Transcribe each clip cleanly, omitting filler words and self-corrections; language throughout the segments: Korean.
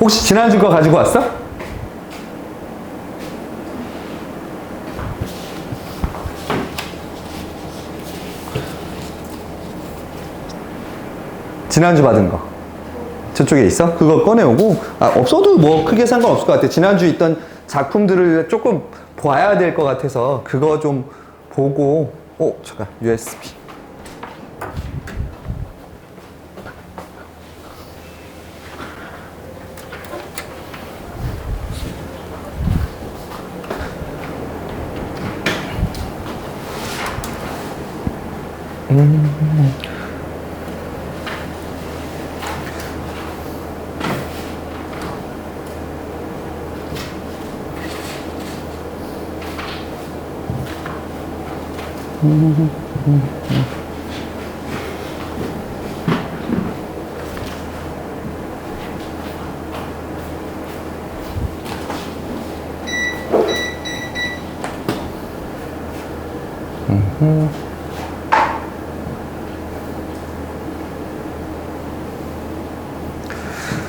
혹시 지난주 거 가지고 왔어? 지난주 받은 거 저쪽에 있어? 그거 꺼내오고, 없어도 뭐 크게 상관없을 것 같아. 지난주 있던 작품들을 조금 봐야 될 것 같아서 그거 좀 보고. 잠깐, USB.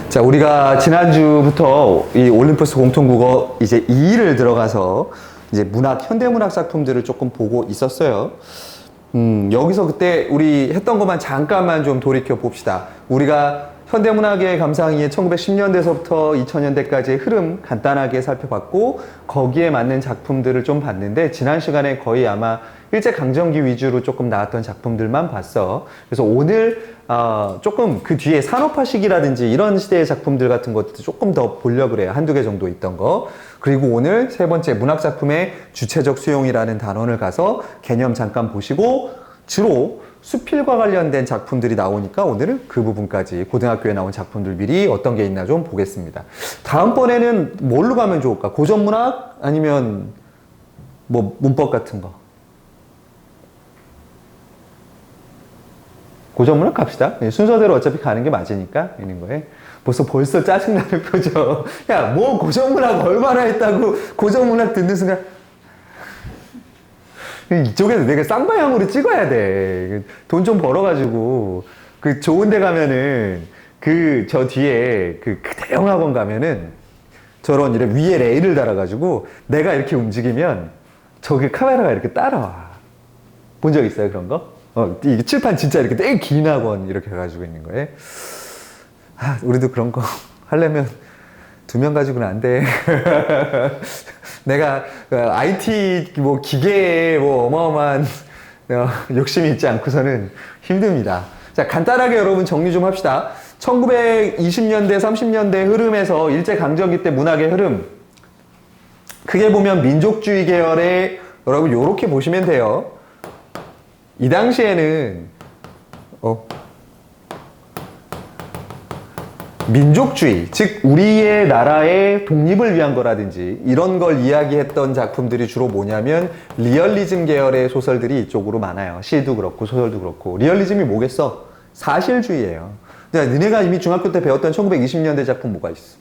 자, 우리가 지난주부터 이 올림푸스 공통국어 이제 2를 들어가서 이제 현대문학 작품들을 조금 보고 있었어요. 여기서 그때 우리 했던 것만 잠깐만 좀 돌이켜 봅시다. 우리가 현대문학의 감상이 1910년대서부터 2000년대까지의 흐름 간단하게 살펴봤고, 거기에 맞는 작품들을 좀 봤는데, 지난 시간에 거의 아마 일제강점기 위주로 조금 나왔던 작품들만 봤어. 그래서 오늘 조금 그 뒤에 산업화 시기라든지 이런 시대의 작품들 같은 것도 조금 더 보려고 그래요. 한두 개 정도 있던 거. 그리고 오늘 세 번째 문학작품의 주체적 수용이라는 단원을 가서 개념 잠깐 보시고, 주로 수필과 관련된 작품들이 나오니까 오늘은 그 부분까지 고등학교에 나온 작품들 미리 어떤 게 있나 좀 보겠습니다. 다음번에는 뭘로 가면 좋을까? 고전문학? 아니면 뭐 문법 같은 거? 고전문학 갑시다. 순서대로 어차피 가는 게 맞으니까 있는 거에. 벌써 짜증나는 표정. 야, 뭐 고전문학 얼마나 했다고 고전문학 듣는 순간 이쪽에서 내가 쌍방향으로 찍어야 돼. 돈 좀 벌어가지고 그 좋은 데 가면은 저 뒤에 그 대형 학원 가면은 저런 이런 위에 레일을 달아가지고 내가 이렇게 움직이면 저기 카메라가 이렇게 따라와. 본 적 있어요, 그런 거? 이게 칠판 진짜 이렇게 되게 긴 학원 이렇게 해가지고 있는 거예요. 우리도 그런 거 하려면 2명 가지고는 안 돼. 내가 IT 뭐 기계에 뭐 어마어마한 욕심이 있지 않고서는 힘듭니다. 자, 간단하게 여러분 정리 좀 합시다. 1920년대, 30년대 흐름에서 일제강점기 때 문학의 흐름. 크게 보면 민족주의 계열의, 여러분 요렇게 보시면 돼요. 이 당시에는 민족주의, 즉 우리의 나라의 독립을 위한 거라든지 이런 걸 이야기했던 작품들이 주로 뭐냐면 리얼리즘 계열의 소설들이 이쪽으로 많아요. 시도 그렇고 소설도 그렇고. 리얼리즘이 뭐겠어? 사실주의예요. 너네가 이미 중학교 때 배웠던 1920년대 작품 뭐가 있어?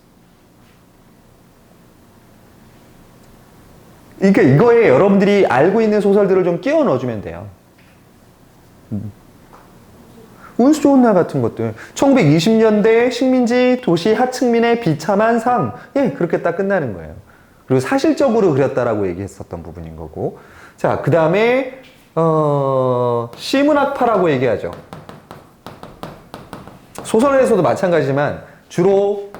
그러니까 이거에 여러분들이 알고 있는 소설들을 좀 끼워 넣어주면 돼요. 운수 좋은 날 같은 것들. 1920년대 식민지 도시 하층민의 비참한 삶. 그렇게 딱 끝나는 거예요. 그리고 사실적으로 그렸다라고 얘기했었던 부분인 거고. 자, 그 다음에 시문학파라고 얘기하죠. 소설에서도 마찬가지지만 주로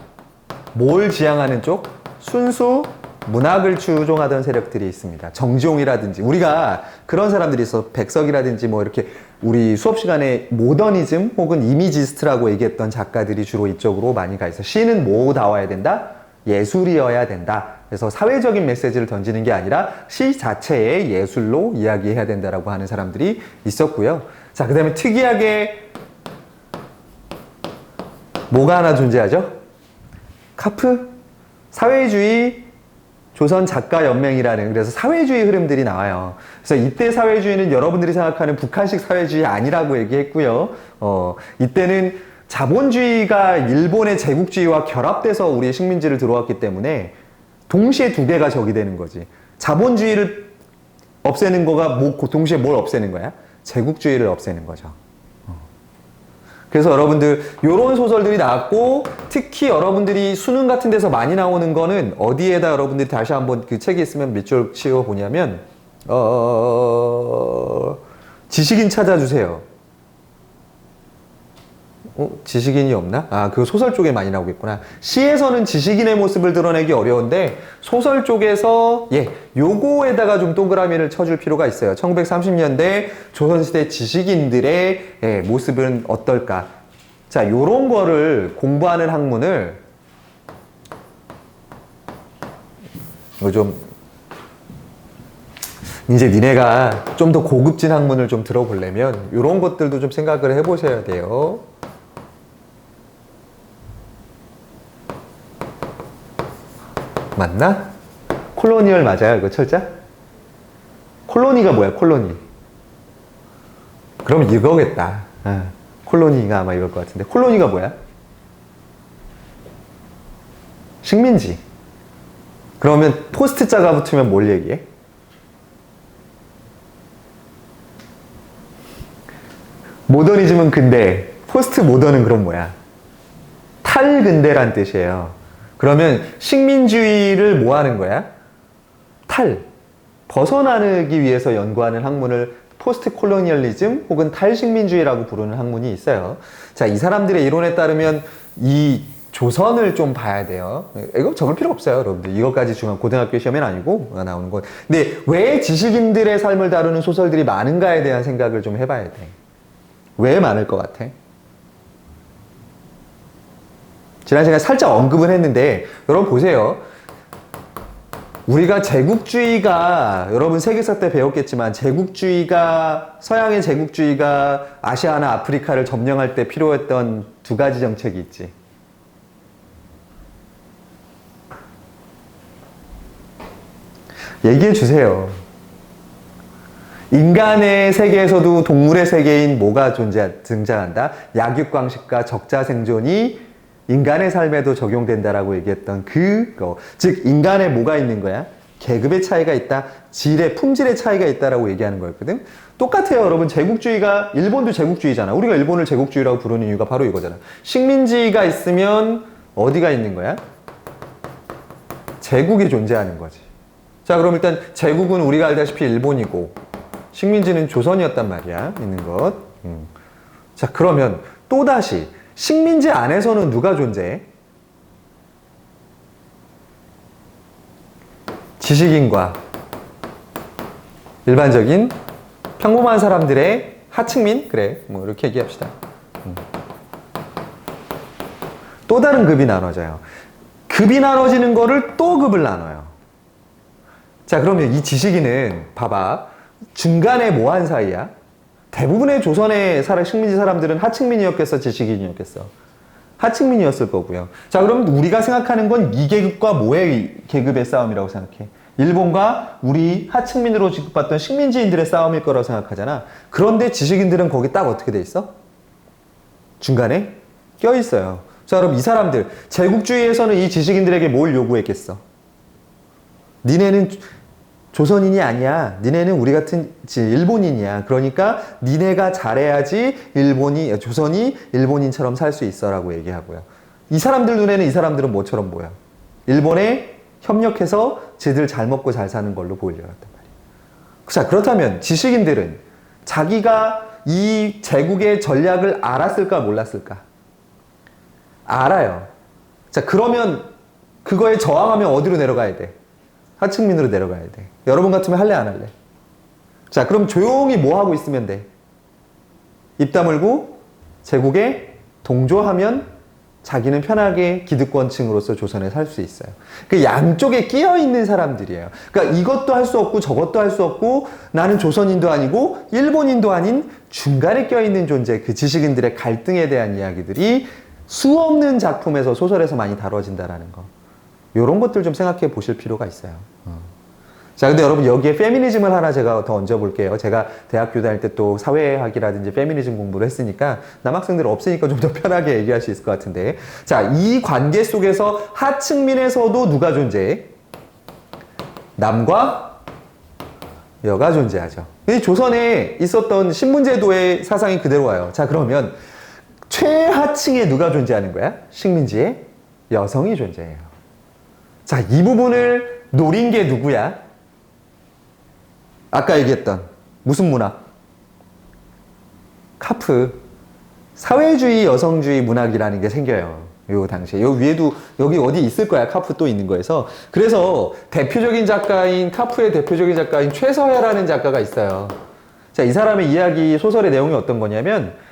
뭘 지향하는 쪽? 순수 문학을 추종하던 세력들이 있습니다. 정지용이라든지 우리가 그런 사람들이 있어. 백석이라든지 뭐 이렇게 우리 수업 시간에 모더니즘 혹은 이미지스트라고 얘기했던 작가들이 주로 이쪽으로 많이 가 있어. 시는 뭐다워야 된다? 예술이어야 된다. 그래서 사회적인 메시지를 던지는 게 아니라 시 자체의 예술로 이야기해야 된다라고 하는 사람들이 있었고요. 자, 그 다음에 특이하게 뭐가 하나 존재하죠? 카프? 사회주의 조선 작가연맹이라는, 그래서 사회주의 흐름들이 나와요. 그래서 이때 사회주의는 여러분들이 생각하는 북한식 사회주의 아니라고 얘기했고요. 이때는 자본주의가 일본의 제국주의와 결합돼서 우리의 식민지를 들어왔기 때문에 동시에 두 개가 적이 되는 거지. 자본주의를 없애는 거가 동시에 뭘 없애는 거야? 제국주의를 없애는 거죠. 그래서 여러분들 요런 소설들이 나왔고, 특히 여러분들이 수능 같은 데서 많이 나오는 거는 어디에다 여러분들이 다시 한번 그 책이 있으면 밑줄 치워 보냐면 지식인 찾아주세요. 지식인이 없나? 아, 그 소설 쪽에 많이 나오겠구나. 시에서는 지식인의 모습을 드러내기 어려운데 소설 쪽에서 요거에다가 좀 동그라미를 쳐줄 필요가 있어요. 1930년대 조선시대 지식인들의 모습은 어떨까? 자, 요런 거를 공부하는 학문을 좀 이제 니네가 좀 더 고급진 학문을 좀 들어보려면 요런 것들도 좀 생각을 해보셔야 돼요. 맞나? 콜로니얼 맞아요, 이거 철자? 콜로니가 뭐야, 콜로니? 그럼 이거겠다. 콜로니가 아마 이걸 것 같은데. 콜로니가 뭐야? 식민지. 그러면 포스트 자가 붙으면 뭘 얘기해? 모더니즘은 근대, 포스트 모던은 그럼 뭐야? 탈근대란 뜻이에요. 그러면 식민주의를 뭐 하는 거야? 벗어나기 위해서 연구하는 학문을 포스트 콜로니얼리즘 혹은 탈식민주의라고 부르는 학문이 있어요. 자, 이 사람들의 이론에 따르면 이 조선을 좀 봐야 돼요. 이거 적을 필요 없어요, 여러분들. 이것까지 중간 고등학교 시험엔 아니고 나오는 건. 근데 왜 지식인들의 삶을 다루는 소설들이 많은가에 대한 생각을 좀 해봐야 돼. 왜 많을 것 같아? 지난 시간에 살짝 언급은 했는데 여러분 보세요. 우리가 제국주의가 여러분 세계사 때 배웠겠지만 서양의 제국주의가 아시아나 아프리카를 점령할 때 필요했던 두 가지 정책이 있지. 얘기해 주세요. 인간의 세계에서도 동물의 세계인 뭐가 등장한다? 약육강식과 적자생존이 인간의 삶에도 적용된다라고 얘기했던 그거. 즉 인간에 뭐가 있는 거야? 계급의 차이가 있다, 품질의 차이가 있다라고 얘기하는 거였거든. 똑같아요, 여러분. 제국주의가, 일본도 제국주의잖아. 우리가 일본을 제국주의라고 부르는 이유가 바로 이거잖아. 식민지가 있으면 어디가 있는 거야? 제국이 존재하는 거지. 자, 그럼 일단 제국은 우리가 알다시피 일본이고 식민지는 조선이었단 말이야, 있는 것. 자, 그러면 또다시 식민지 안에서는 누가 존재해? 지식인과 일반적인 평범한 사람들의 하층민? 그래, 뭐 이렇게 얘기합시다. 또 다른 급이 나눠져요. 급이 나눠지는 거를 또 급을 나눠요. 자, 그러면 이 지식인은 봐봐, 중간에 뭐 한 사이야? 대부분의 조선의 식민지 사람들은 하층민이었겠어, 지식인이었겠어? 하층민이었을 거고요. 자, 그럼 우리가 생각하는 건 이 계급과 뭐의 계급의 싸움이라고 생각해? 일본과 우리 하층민으로 취급받던 식민지인들의 싸움일 거라고 생각하잖아. 그런데 지식인들은 거기 딱 어떻게 돼 있어? 중간에 껴 있어요. 자, 그럼 이 사람들, 제국주의에서는 이 지식인들에게 뭘 요구했겠어? 니네는 조선인이 아니야. 니네는 우리 같은 일본인이야. 그러니까 니네가 잘해야지 조선이 일본인처럼 살 수 있어라고 얘기하고요. 이 사람들 눈에는 이 사람들은 뭐처럼 보여? 일본에 협력해서 쟤들 잘 먹고 잘 사는 걸로 보이려고 했단 말이야. 자, 그렇다면 지식인들은 자기가 이 제국의 전략을 알았을까 몰랐을까? 알아요. 자, 그러면 그거에 저항하면 어디로 내려가야 돼? 하층민으로 내려가야 돼. 여러분 같으면 할래 안 할래? 자, 그럼 조용히 뭐 하고 있으면 돼? 입 다물고 제국에 동조하면 자기는 편하게 기득권층으로서 조선에 살 수 있어요. 그 양쪽에 끼어 있는 사람들이에요. 그러니까 이것도 할 수 없고 저것도 할 수 없고 나는 조선인도 아니고 일본인도 아닌 중간에 껴 있는 존재, 그 지식인들의 갈등에 대한 이야기들이 수없는 작품에서, 소설에서 많이 다뤄진다라는 거. 이런 것들 좀 생각해 보실 필요가 있어요. 자, 근데 여러분 여기에 페미니즘을 하나 제가 더 얹어볼게요. 제가 대학교 다닐 때 또 사회학이라든지 페미니즘 공부를 했으니까 남학생들 없으니까 좀 더 편하게 얘기할 수 있을 것 같은데, 자, 이 관계 속에서 하층민에서도 누가 존재해? 남과 여가 존재하죠. 이 조선에 있었던 신문제도의 사상이 그대로 와요. 자, 그러면 최하층에 누가 존재하는 거야? 식민지에 여성이 존재해요. 자, 이 부분을 노린 게 누구야? 아까 얘기했던 무슨 문학? 카프. 사회주의 여성주의 문학이라는 게 생겨요. 요 당시에. 요 위에도 여기 어디 있을 거야. 카프 또 있는 거에서. 그래서 대표적인 작가인 카프의 대표적인 작가인 최서해라는 작가가 있어요. 자, 이 사람의 이야기 소설의 내용이 어떤 거냐면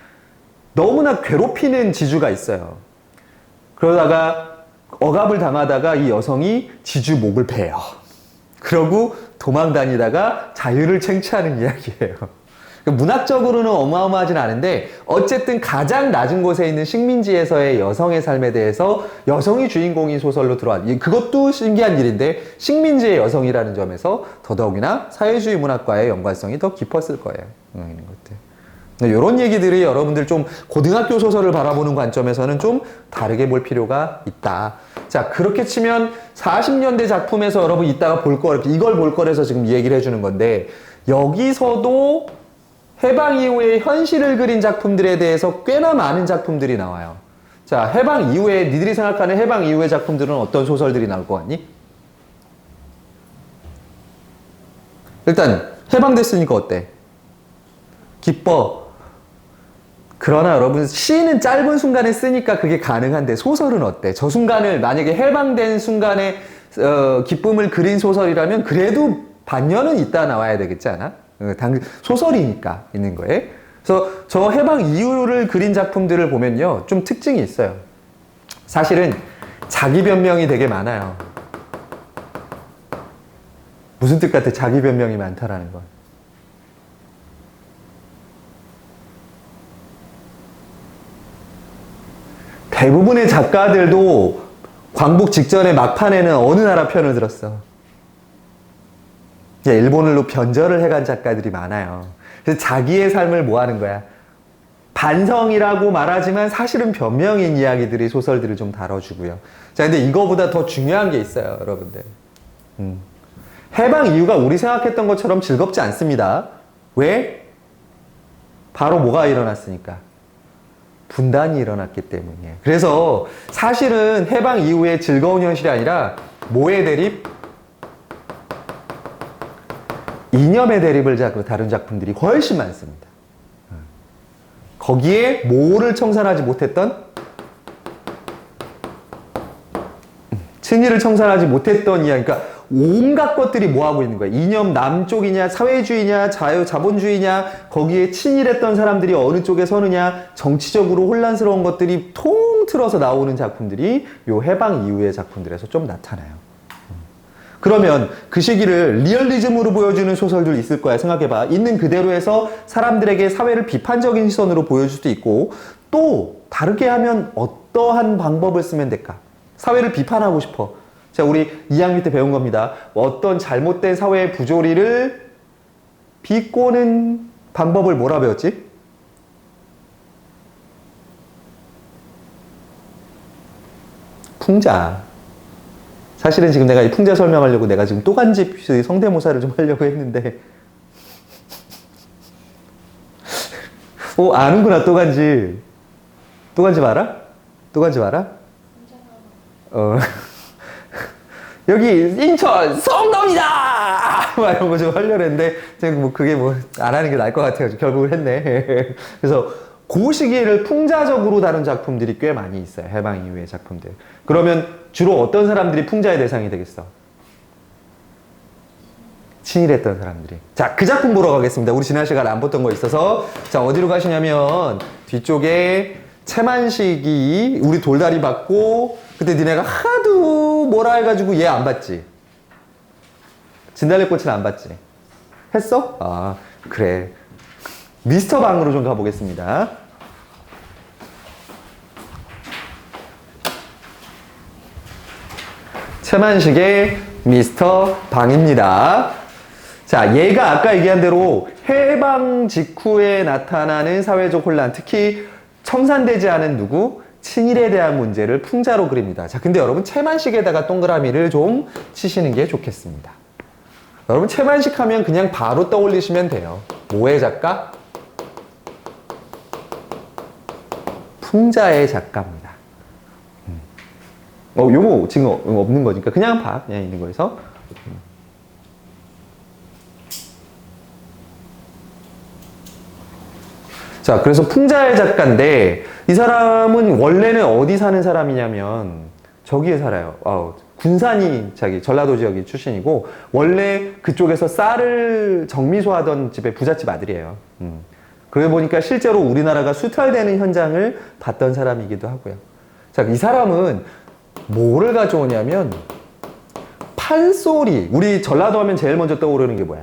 너무나 괴롭히는 지주가 있어요. 그러다가 억압을 당하다가 이 여성이 지주 목을 베요. 그러고 도망 다니다가 자유를 쟁취하는 이야기예요. 문학적으로는 어마어마하진 않은데 어쨌든 가장 낮은 곳에 있는 식민지에서의 여성의 삶에 대해서 여성이 주인공인 소설로 들어왔. 그것도 신기한 일인데 식민지의 여성이라는 점에서 더더욱이나 사회주의 문학과의 연관성이 더 깊었을 거예요. 이런 것들. 이런 얘기들이 여러분들 좀 고등학교 소설을 바라보는 관점에서는 좀 다르게 볼 필요가 있다. 자, 그렇게 치면 40년대 작품에서 여러분 이따가 볼 거, 이걸 볼 거라서 지금 이 얘기를 해주는 건데 여기서도 해방 이후에 현실을 그린 작품들에 대해서 꽤나 많은 작품들이 나와요. 자, 해방 이후에 니들이 생각하는 해방 이후의 작품들은 어떤 소설들이 나올 것 같니? 일단 해방됐으니까 어때? 기뻐. 그러나 여러분 시는 짧은 순간에 쓰니까 그게 가능한데 소설은 어때? 저 순간을 만약에 해방된 순간에 기쁨을 그린 소설이라면 그래도 반년은 있다 나와야 되겠지 않아? 소설이니까 있는 거예요. 그래서 저 해방 이후를 그린 작품들을 보면요, 좀 특징이 있어요. 사실은 자기 변명이 되게 많아요. 무슨 뜻 같아? 자기 변명이 많다라는 건. 대부분의 작가들도 광복 직전에 막판에는 어느 나라 편을 들었어? 일본으로 변절을 해간 작가들이 많아요. 그래서 자기의 삶을 뭐 하는 거야? 반성이라고 말하지만 사실은 변명인 이야기들이 소설들을 좀 다뤄주고요. 자, 근데 이거보다 더 중요한 게 있어요, 여러분들. 해방 이후가 우리 생각했던 것처럼 즐겁지 않습니다. 왜? 바로 뭐가 일어났으니까? 분단이 일어났기 때문이에요. 그래서 사실은 해방 이후에 즐거운 현실이 아니라 뭐의 대립? 이념의 대립을 다룬 작품들이 훨씬 많습니다. 거기에 뭐를 청산하지 못했던? 친일을 청산하지 못했던 이야기. 그러니까 온갖 것들이 뭐 하고 있는 거야? 이념 남쪽이냐, 사회주의냐, 자본주의냐, 거기에 친일했던 사람들이 어느 쪽에 서느냐, 정치적으로 혼란스러운 것들이 통틀어서 나오는 작품들이 요 해방 이후의 작품들에서 좀 나타나요. 그러면 그 시기를 리얼리즘으로 보여주는 소설들 있을 거야. 생각해봐. 있는 그대로 해서 사람들에게 사회를 비판적인 시선으로 보여줄 수도 있고, 또 다르게 하면 어떠한 방법을 쓰면 될까? 사회를 비판하고 싶어. 자, 우리 2학년 때 배운 겁니다. 어떤 잘못된 사회의 부조리를 비꼬는 방법을 뭐라 배웠지? 풍자. 사실은 지금 내가 이 풍자 설명하려고 내가 지금 또간집 성대모사를 좀 하려고 했는데 아는구나. 또간집. 또간집 알아? 또간집 알아? 여기 인천 성동이다! 막 이런 거 좀 하려고 했는데 제가 뭐 그게 뭐 안 하는 게 나을 것 같아가지고 결국은 했네. 그래서 그 시기를 풍자적으로 다룬 작품들이 꽤 많이 있어요. 해방 이후의 작품들. 그러면 주로 어떤 사람들이 풍자의 대상이 되겠어? 친일했던 사람들이. 자, 그 작품 보러 가겠습니다. 우리 지난 시간에 안 봤던 거 있어서. 자, 어디로 가시냐면 뒤쪽에 채만식이 우리 돌다리 받고 그때 니네가 하도 뭐라 해가지고 얘 안 봤지? 진달래꽃은 안 봤지? 했어? 아, 그래. 미스터 방으로 좀 가보겠습니다. 채만식의 미스터 방입니다. 자, 얘가 아까 얘기한 대로 해방 직후에 나타나는 사회적 혼란, 특히 청산되지 않은 누구? 친일에 대한 문제를 풍자로 그립니다. 자, 근데 여러분 채만식에다가 동그라미를 좀 치시는 게 좋겠습니다. 여러분 채만식 하면 그냥 바로 떠올리시면 돼요. 뭐의 작가? 풍자의 작가입니다. 요거 지금 없는 거니까 그냥 봐. 그냥 있는 거에서. 자, 그래서 풍자의 작가인데 이 사람은 원래는 어디 사는 사람이냐면 저기에 살아요. 군산이 전라도 지역이 출신이고 원래 그쪽에서 쌀을 정미소하던 집의 부잣집 아들이에요. 그러고 보니까 실제로 우리나라가 수탈되는 현장을 봤던 사람이기도 하고요. 자, 이 사람은 뭐를 가져오냐면 판소리. 우리 전라도 하면 제일 먼저 떠오르는 게 뭐야?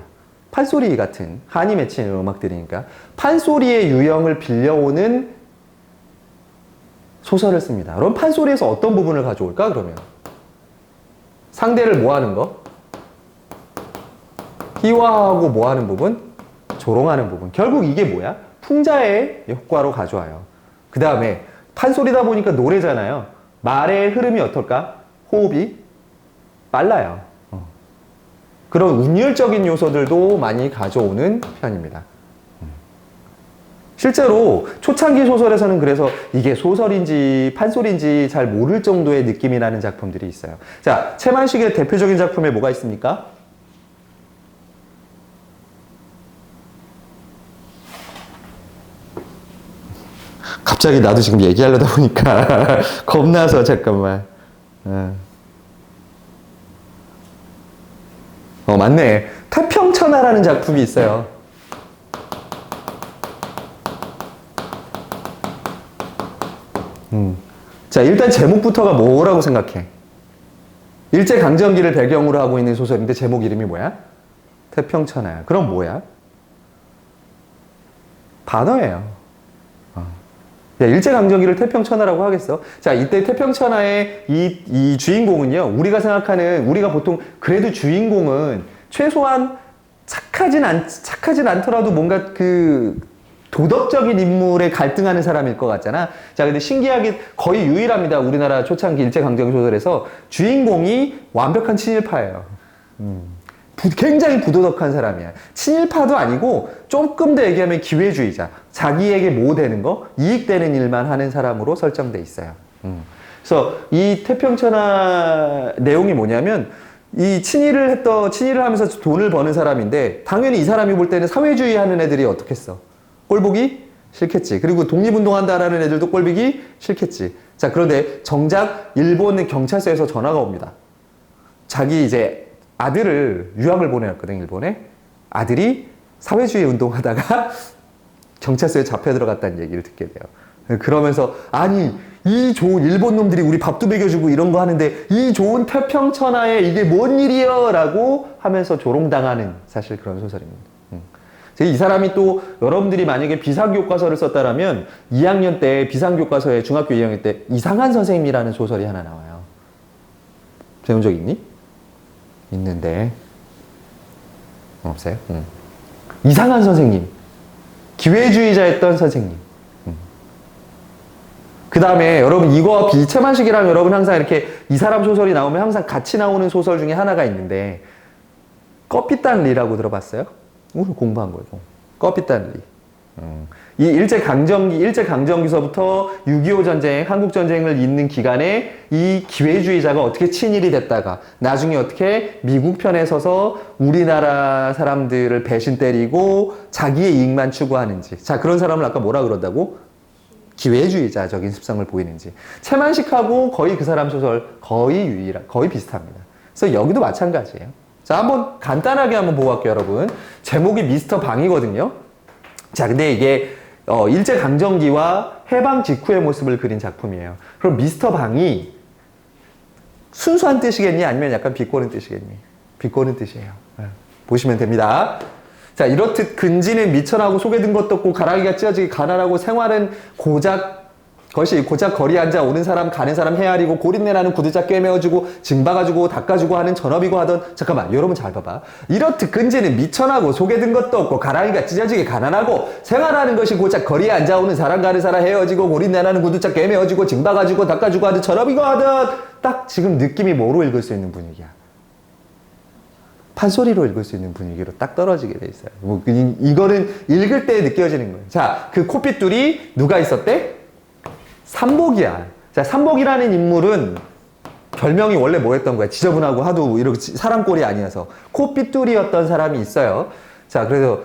판소리 같은 한이 맺히는 음악들이니까 판소리의 유형을 빌려오는 소설을 씁니다. 그럼 판소리에서 어떤 부분을 가져올까 그러면? 상대를 뭐 하는 거? 희화하고 뭐 하는 부분? 조롱하는 부분. 결국 이게 뭐야? 풍자의 효과로 가져와요. 그 다음에 판소리다 보니까 노래잖아요. 말의 흐름이 어떨까? 호흡이 빨라요. 그런 운율적인 요소들도 많이 가져오는 편입니다. 실제로 초창기 소설에서는 그래서 이게 소설인지 판소리인지 잘 모를 정도의 느낌이 나는 작품들이 있어요. 자, 채만식의 대표적인 작품에 뭐가 있습니까? 갑자기 나도 지금 얘기하려다 보니까 겁나서 잠깐만. 맞네. 태평천하라는 작품이 있어요. 자, 일단 제목부터가 뭐라고 생각해? 일제강점기를 배경으로 하고 있는 소설인데 제목 이름이 뭐야? 태평천하야. 그럼 뭐야? 반어예요. 일제강점기를 태평천하라고 하겠어? 자, 이때 태평천하의 이 주인공은요, 우리가 보통 그래도 주인공은 최소한 착하진 않더라도 뭔가 도덕적인 인물에 갈등하는 사람일 것 같잖아. 자, 근데 신기하게 거의 유일합니다. 우리나라 초창기 일제강점기 소설에서 주인공이 완벽한 친일파예요. 굉장히 부도덕한 사람이야. 친일파도 아니고 조금 더 얘기하면 기회주의자. 자기에게 뭐 되는 거? 이익되는 일만 하는 사람으로 설정돼 있어요. 그래서 이 태평천하 내용이 뭐냐면 이 친일을 하면서 돈을 버는 사람인데 당연히 이 사람이 볼 때는 사회주의 하는 애들이 어떻겠어? 꼴보기 싫겠지. 그리고 독립운동한다라는 애들도 꼴보기 싫겠지. 자, 그런데 정작 일본 경찰서에서 전화가 옵니다. 자기 이제 아들을 유학을 보내왔거든, 일본에. 아들이 사회주의 운동하다가 경찰서에 잡혀 들어갔다는 얘기를 듣게 돼요. 그러면서 아니 이 좋은 일본 놈들이 우리 밥도 먹여주고 이런 거 하는데 이 좋은 태평천하에 이게 뭔 일이여? 라고 하면서 조롱당하는 사실 그런 소설입니다. 이 사람이 또 여러분들이 만약에 비상교과서를 썼다라면 2학년 때 비상교과서에 중학교 2학년 때 이상한 선생님이라는 소설이 하나 나와요. 배운 적 있니? 있는데 없어요? 이상한 선생님, 기회주의자였던 선생님. 그 다음에 여러분 이거와 비채만식이랑 여러분 항상 이렇게 이 사람 소설이 나오면 항상 같이 나오는 소설 중에 하나가 있는데 꺼피딴 리라고 들어봤어요? 오늘 공부한 거예요. 꺼피딴 리. 이 일제강점기서부터 6.25 전쟁, 한국전쟁을 잇는 기간에 이 기회주의자가 어떻게 친일이 됐다가 나중에 어떻게 미국 편에 서서 우리나라 사람들을 배신 때리고 자기의 이익만 추구하는지. 자, 그런 사람을 아까 뭐라 그런다고? 기회주의자적인 습성을 보이는지. 채만식하고 거의 그 사람 소설 거의 비슷합니다. 그래서 여기도 마찬가지예요. 자, 한번 간단하게 한번 보고 갈게요, 여러분. 제목이 미스터 방이거든요. 자, 근데 이게 일제강점기와 해방 직후의 모습을 그린 작품이에요. 그럼 미스터 방이 순수한 뜻이겠니? 아니면 약간 비꼬는 뜻이겠니? 비꼬는 뜻이에요. 보시면 됩니다. 자, 이렇듯 근지는 미천하고 속에 든 것도 없고 가라기가 찢어지게 가난하고 생활은 고작 거리 앉아 오는 사람 가는 사람 헤아리고 고린내 나는 구두짝 꿰매어주고 징박아주고 닦아주고 하는 전업이고 하던. 잠깐만, 여러분 잘 봐봐. 이렇듯 근지는 미천하고 속에 든 것도 없고 가라기가 찢어지게 가난하고 생활하는 것이 고작 거리에 앉아 오는 사람 가는 사람 헤어지고 고린내 나는 구두짝 꿰매어주고 징박아주고 닦아주고 하는 전업이고 하던. 딱 지금 느낌이 뭐로 읽을 수 있는 분위기야? 판소리로 읽을 수 있는 분위기로 딱 떨어지게 돼 있어요. 이거는 읽을 때 느껴지는 거예요. 자, 그 코핏줄이 누가 있었대? 삼복이야. 자, 삼복이라는 인물은 별명이 원래 뭐였던 거야? 지저분하고 하도 이렇게 사람 꼴이 아니어서 코삐뚤이였던 사람이 있어요. 자, 그래서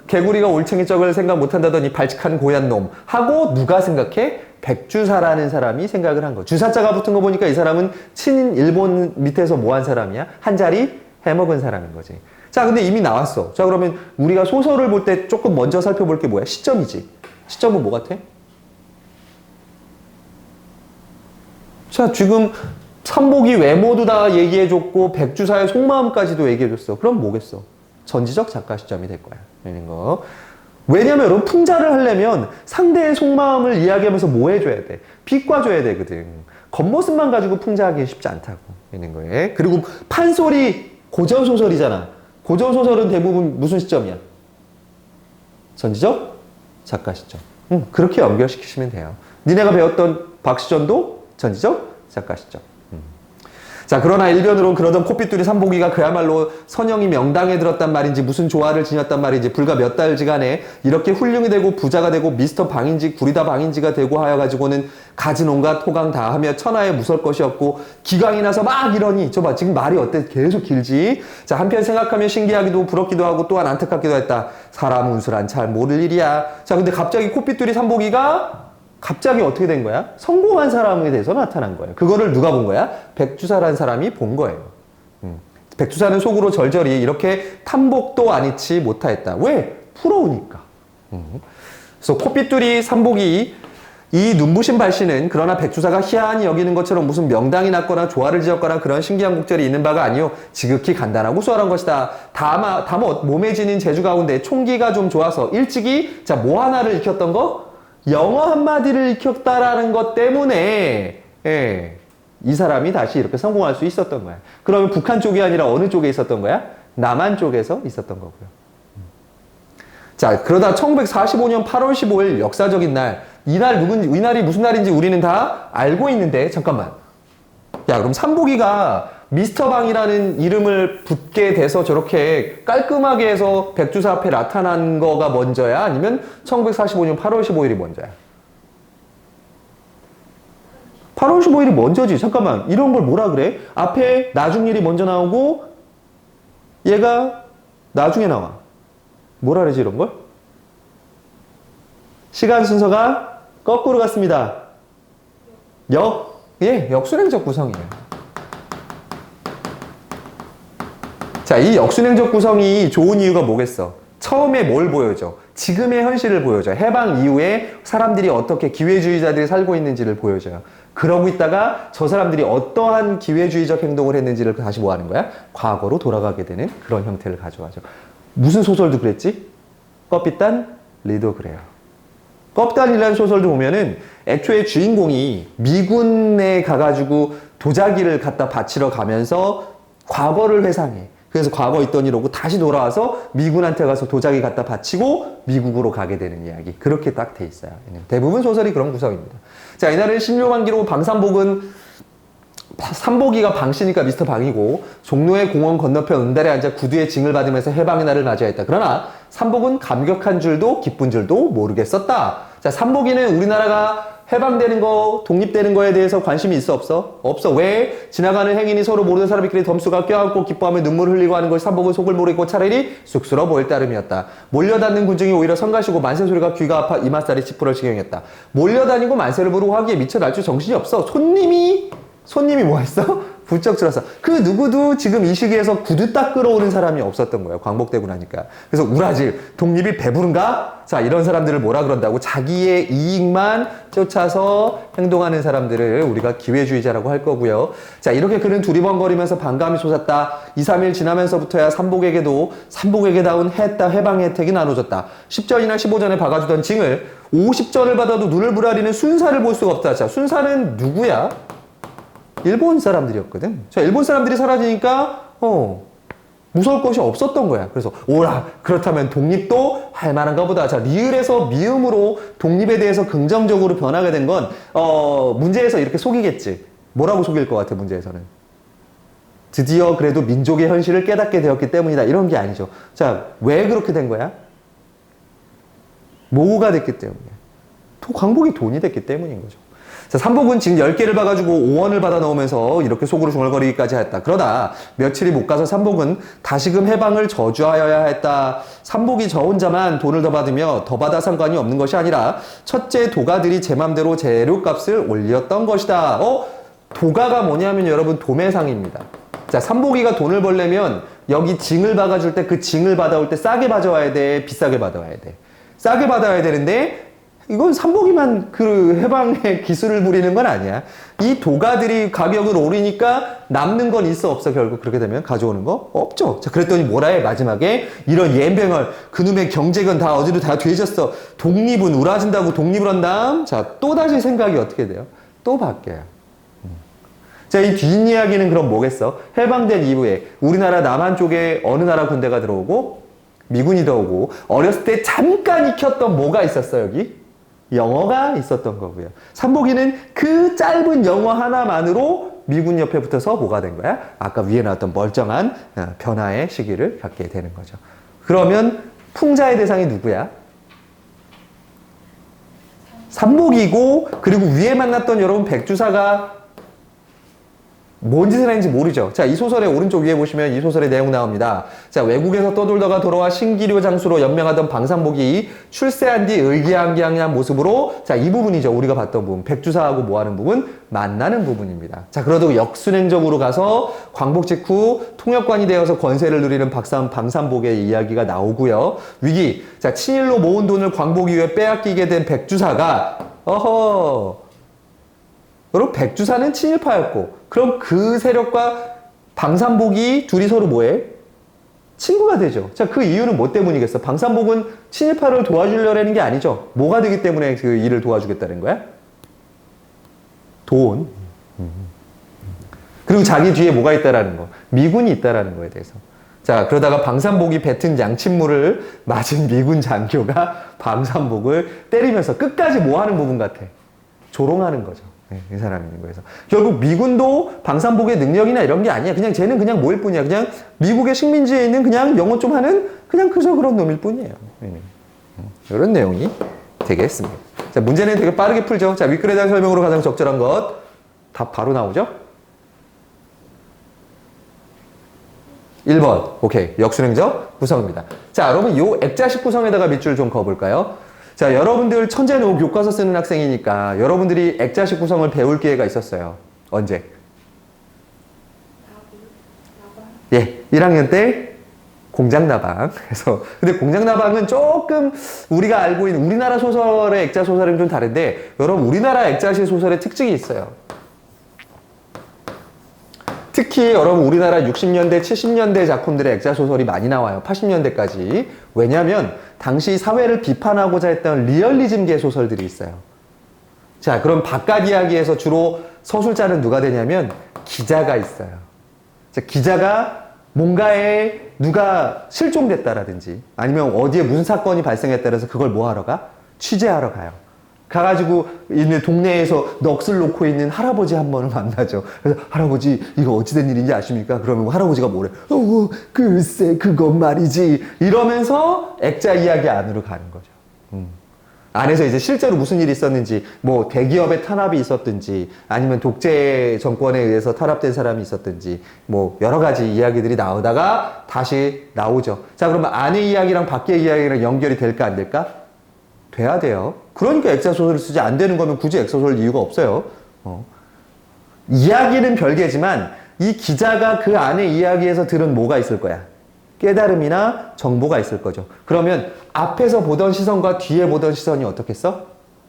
개구리가 올챙이 쪽을 생각 못한다더니 발칙한 고얀 놈 하고 누가 생각해? 백주사라는 사람이 생각을 한 거. 주사자가 붙은 거 보니까 이 사람은 친일본 밑에서 뭐 한 사람이야? 한 자리 해먹은 사람인 거지. 자, 근데 이미 나왔어. 자, 그러면 우리가 소설을 볼 때 조금 먼저 살펴볼 게 뭐야? 시점이지. 시점은 뭐 같아? 자, 지금 삼복이 외모도 다 얘기해줬고 백주사의 속마음까지도 얘기해줬어. 그럼 뭐겠어? 전지적 작가 시점이 될 거야. 이런 거. 왜냐면 여러분 풍자를 하려면 상대의 속마음을 이야기하면서 뭐 해줘야 돼? 비꼬아줘야 되거든. 겉모습만 가지고 풍자하기 쉽지 않다고. 이런 거에. 그리고 판소리 고전소설이잖아. 고전소설은 대부분 무슨 시점이야? 전지적 작가 시점. 그렇게 연결시키시면 돼요. 니네가 배웠던 박시전도 전지적 작가 시점. 자, 그러나 일변으로 그러던 코삐뚤이 삼복이가 그야말로 선영이 명당에 들었단 말인지 무슨 조화를 지녔단 말인지 불과 몇 달지간에 이렇게 훌륭이 되고 부자가 되고 미스터 방인지 구리다 방인지가 되고 하여 가지고는 가진 온갖 호강 다 하며 천하에 무설 것이 없고 기강이 나서 막 이러니 저봐 지금 말이 어때? 계속 길지? 자, 한편 생각하면 신기하기도 부럽기도 하고 또한 안타깝기도 했다. 사람 운수란 잘 모를 일이야. 자, 근데 갑자기 코삐뚤이 삼복이가 갑자기 어떻게 된 거야? 성공한 사람에 대해서 나타난 거예요. 그거를 누가 본 거야? 백주사라는 사람이 본 거예요. 백주사는 속으로 절절히 이렇게 탐복도 아니치 못하였다. 왜? 부러우니까. 그래서 코삐뚤이 삼복이 이 눈부신 발씨는 그러나 백주사가 희한히 여기는 것처럼 무슨 명당이 났거나 조화를 지었거나 그런 신기한 곡절이 있는 바가 아니요 지극히 간단하고 수월한 것이다. 다만 몸에 지닌 재주 가운데 총기가 좀 좋아서 일찍이 자, 뭐 하나를 익혔던 거? 영어 한마디를 익혔다라는 것 때문에 이 사람이 다시 이렇게 성공할 수 있었던 거야. 그러면 북한 쪽이 아니라 어느 쪽에 있었던 거야? 남한 쪽에서 있었던 거고요. 자, 그러다 1945년 8월 15일 역사적인 날, 이 날이 무슨 날인지 우리는 다 알고 있는데 잠깐만. 야, 그럼 삼복이가 미스터 방이라는 이름을 붙게 돼서 저렇게 깔끔하게 해서 백주사 앞에 나타난 거가 먼저야? 아니면 1945년 8월 15일이 먼저야? 8월 15일이 먼저지. 잠깐만. 이런 걸 뭐라 그래? 앞에 나중일이 먼저 나오고 얘가 나중에 나와. 뭐라 그러지 이런 걸? 시간 순서가 거꾸로 갔습니다. 역순행적 구성이에요. 자, 이 역순행적 구성이 좋은 이유가 뭐겠어? 처음에 뭘 보여줘? 지금의 현실을 보여줘. 해방 이후에 사람들이 어떻게 기회주의자들이 살고 있는지를 보여줘요. 그러고 있다가 저 사람들이 어떠한 기회주의적 행동을 했는지를 다시 뭐 하는 거야? 과거로 돌아가게 되는 그런 형태를 가져가죠. 무슨 소설도 그랬지? 껍빗단 리도 그래요. 껍단이라는 소설도 보면은 애초에 주인공이 미군에 가가지고 도자기를 갖다 바치러 가면서 과거를 회상해. 그래서 과거 있던 일 오고 다시 돌아와서 미군한테 가서 도자기 갖다 바치고 미국으로 가게 되는 이야기. 그렇게 딱 돼 있어요. 대부분 소설이 그런 구성입니다. 자, 이날은 신묘만기로 방삼복은 삼복이가 방씨니까 미스터 방이고 종로의 공원 건너편 은달에 앉아 구두의 징을 받으면서 해방의 날을 맞이하였다 그러나 삼복은 감격한 줄도 기쁜 줄도 모르겠었다. 자, 삼복이는 우리나라가 해방되는 거, 독립되는 거에 대해서 관심이 있어 없어? 없어. 왜? 지나가는 행인이 서로 모르는 사람들끼리 덤수가 껴안고 기뻐하며 눈물을 흘리고 하는 것이 삼복은 속을 모르고 차라리 쑥스러워 보일 따름이었다. 몰려다니는 군중이 오히려 성가시고 만세 소리가 귀가 아파 이맛살이 찌푸럴 지경이었다. 몰려다니고 만세를 부르고 하기에 미처 날 줄 정신이 없어. 손님이 뭐 했어? 부쩍 들었어. 그 누구도 지금 이 시기에서 구두 딱 끌어오는 사람이 없었던 거예요. 광복되고 나니까. 그래서 우라질, 독립이 배부른가? 자, 이런 사람들을 뭐라 그런다고? 자기의 이익만 쫓아서 행동하는 사람들을 우리가 기회주의자라고 할 거고요. 자, 이렇게 그는 두리번거리면서 반감이 솟았다. 2, 3일 지나면서부터야 삼복에게다운 해방의 혜택이 나눠졌다. 10전이나 15전에 박아주던 징을 50전을 받아도 눈을 부라리는 순사를 볼 수가 없다. 자, 순사는 누구야? 일본 사람들이었거든. 자, 일본 사람들이 사라지니까 무서울 것이 없었던 거야. 그래서 오라, 그렇다면 독립도 할 만한가 보다. 자, 리을에서 미음으로 독립에 대해서 긍정적으로 변하게 된 건 문제에서 이렇게 속이겠지. 뭐라고 속일 것 같아, 문제에서는? 드디어 그래도 민족의 현실을 깨닫게 되었기 때문이다. 이런 게 아니죠. 자, 왜 그렇게 된 거야? 뭐가 됐기 때문이야. 광복이 돈이 됐기 때문인 거죠. 자, 삼복은 지금 10개를 봐가지고 5원을 받아 넣으면서 이렇게 속으로 중얼거리기까지 했다. 그러다 며칠이 못 가서 삼복은 다시금 해방을 저주하여야 했다. 삼복이 저 혼자만 돈을 더 받으며 더 받아 상관이 없는 것이 아니라 첫째 도가들이 제 맘대로 재료값을 올렸던 것이다. 도가가 뭐냐면 여러분 도매상입니다. 자, 삼복이가 돈을 벌려면 여기 징을 박아줄 때 그 징을 받아올 때 싸게 받아와야 돼? 비싸게 받아와야 돼? 싸게 받아와야 되는데 이건 삼복이만 그 해방의 기술을 부리는 건 아니야. 이 도가들이 가격을 오르니까 남는 건 있어 없어 결국 그렇게 되면 가져오는 거 없죠. 자, 그랬더니 뭐라 해 마지막에 이런 옌병을 그놈의 경제건 다 어디로 다 되졌어. 독립은 우라진다고 독립을 한다음 자 또다시 생각이 어떻게 돼요? 또 바뀌어요. 자, 이 뒷이야기는 그럼 뭐겠어? 해방된 이후에 우리나라 남한 쪽에 어느 나라 군대가 들어오고 미군이 들어오고 어렸을 때 잠깐 익혔던 뭐가 있었어 여기? 영어가 있었던 거고요. 삼복이는 그 짧은 영어 하나만으로 미군 옆에 붙어서 뭐가 된 거야? 아까 위에 나왔던 멀쩡한 변화의 시기를 갖게 되는 거죠. 그러면 풍자의 대상이 누구야? 삼복이고 그리고 위에 만났던 여러분 백주사가 뭔 짓을 했는지 모르죠. 자, 이 소설의 오른쪽 위에 보시면 이 소설의 내용 나옵니다. 자, 외국에서 떠돌다가 돌아와 신기료 장수로 연명하던 방산복이 출세한 뒤 의기양양한 모습으로 자, 이 부분이죠. 우리가 봤던 부분. 백주사하고 뭐 하는 부분? 만나는 부분입니다. 자, 그러다가 역순행적으로 가서 광복 직후 통역관이 되어서 권세를 누리는 방산복의 이야기가 나오고요. 위기. 자, 친일로 모은 돈을 광복 이후에 빼앗기게 된 백주사가 여러분 백주사는 친일파였고 그럼 그 세력과 방산복이 둘이 서로 뭐해? 친구가 되죠. 자, 그 이유는 뭐 때문이겠어? 방산복은 친일파를 도와주려는 게 아니죠. 뭐가 되기 때문에 그 일을 도와주겠다는 거야? 돈. 그리고 자기 뒤에 뭐가 있다라는 거. 미군이 있다라는 거에 대해서. 자, 그러다가 방산복이 뱉은 양침물을 맞은 미군 장교가 방산복을 때리면서 끝까지 뭐 하는 부분 같아? 조롱하는 거죠. 이 사람이 있는 거에서. 결국 미군도 방산복의 능력이나 이런 게 아니야. 그냥 쟤는 그냥 뭐일 뿐이야. 그냥 미국의 식민지에 있는 그냥 영어 좀 하는 그냥 그저 그런 놈일 뿐이에요. 이런 내용이 되겠습니다. 자, 문제는 되게 빠르게 풀죠. 자, 윗글에 대한 설명으로 가장 적절한 것. 답 바로 나오죠? 1번. 오케이. 역순행적 구성입니다. 자, 여러분 요 액자식 구성에다가 밑줄 좀 그어볼까요? 자, 여러분들 천재노 교과서 쓰는 학생이니까 여러분들이 액자식 구성을 배울 기회가 있었어요. 언제? 예, 1학년 때 공장나방. 그래서 근데 공장나방은 조금 우리가 알고 있는 우리나라 소설의 액자 소설은 좀 다른데 여러분 우리나라 액자식 소설의 특징이 있어요. 특히 여러분 우리나라 60년대, 70년대 작품들의 액자 소설이 많이 나와요. 80년대까지. 왜냐하면 당시 사회를 비판하고자 했던 리얼리즘계 소설들이 있어요. 자, 그럼 바깥 이야기에서 주로 서술자는 누가 되냐면 기자가 있어요. 자, 기자가 뭔가에 누가 실종됐다라든지 아니면 어디에 무슨 사건이 발생했다 해서 그걸 뭐 하러 가? 취재하러 가요. 가가지고 있는 동네에서 넋을 놓고 있는 할아버지 한 번을 만나죠. 그래서 할아버지 이거 어찌된 일인지 아십니까? 그러면 할아버지가 뭐래? 글쎄 그건 말이지 이러면서 액자 이야기 안으로 가는 거죠. 안에서 이제 실제로 무슨 일이 있었는지 뭐 대기업의 탄압이 있었든지 아니면 독재 정권에 의해서 탄압된 사람이 있었든지 뭐 여러 가지 이야기들이 나오다가 다시 나오죠. 자, 그러면 안의 이야기랑 밖의 이야기랑 연결이 될까 안 될까? 돼야 돼요. 그러니까 액자 소설을 쓰지 안 되는 거면 굳이 액자 소설 이유가 없어요. 이야기는 별개지만 이 기자가 그 안에 이야기에서 들은 뭐가 있을 거야? 깨달음이나 정보가 있을 거죠. 그러면 앞에서 보던 시선과 뒤에 보던 시선이 어떻겠어?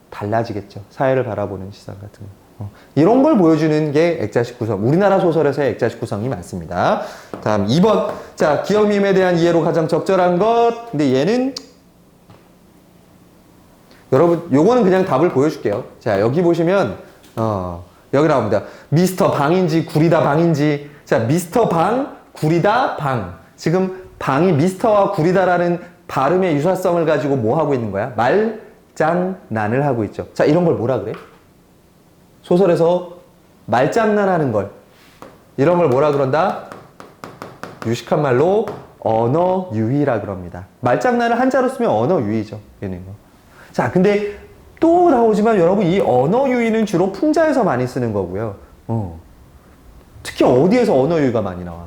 달라지겠죠. 사회를 바라보는 시선 같은 거. 이런 걸 보여주는 게 액자식 구성. 우리나라 소설에서의 액자식 구성이 많습니다. 다음 2번. 자, 기업임에 대한 이해로 가장 적절한 것. 근데 얘는 여러분, 요거는 그냥 답을 보여줄게요. 자, 여기 보시면, 여기 나옵니다. 미스터 방인지, 구리다 방인지. 자, 미스터 방, 구리다 방. 지금 방이 미스터와 구리다라는 발음의 유사성을 가지고 뭐 하고 있는 거야? 말장난을 하고 있죠. 자, 이런 걸 뭐라 그래? 소설에서 말장난하는 걸. 이런 걸 뭐라 그런다? 유식한 말로 언어유희라 그럽니다. 말장난을 한자로 쓰면 언어유희죠. 얘는 거. 자, 근데 또 나오지만 여러분 이 언어 유희는 주로 풍자에서 많이 쓰는 거고요. 특히 어디에서 언어 유희가 많이 나와?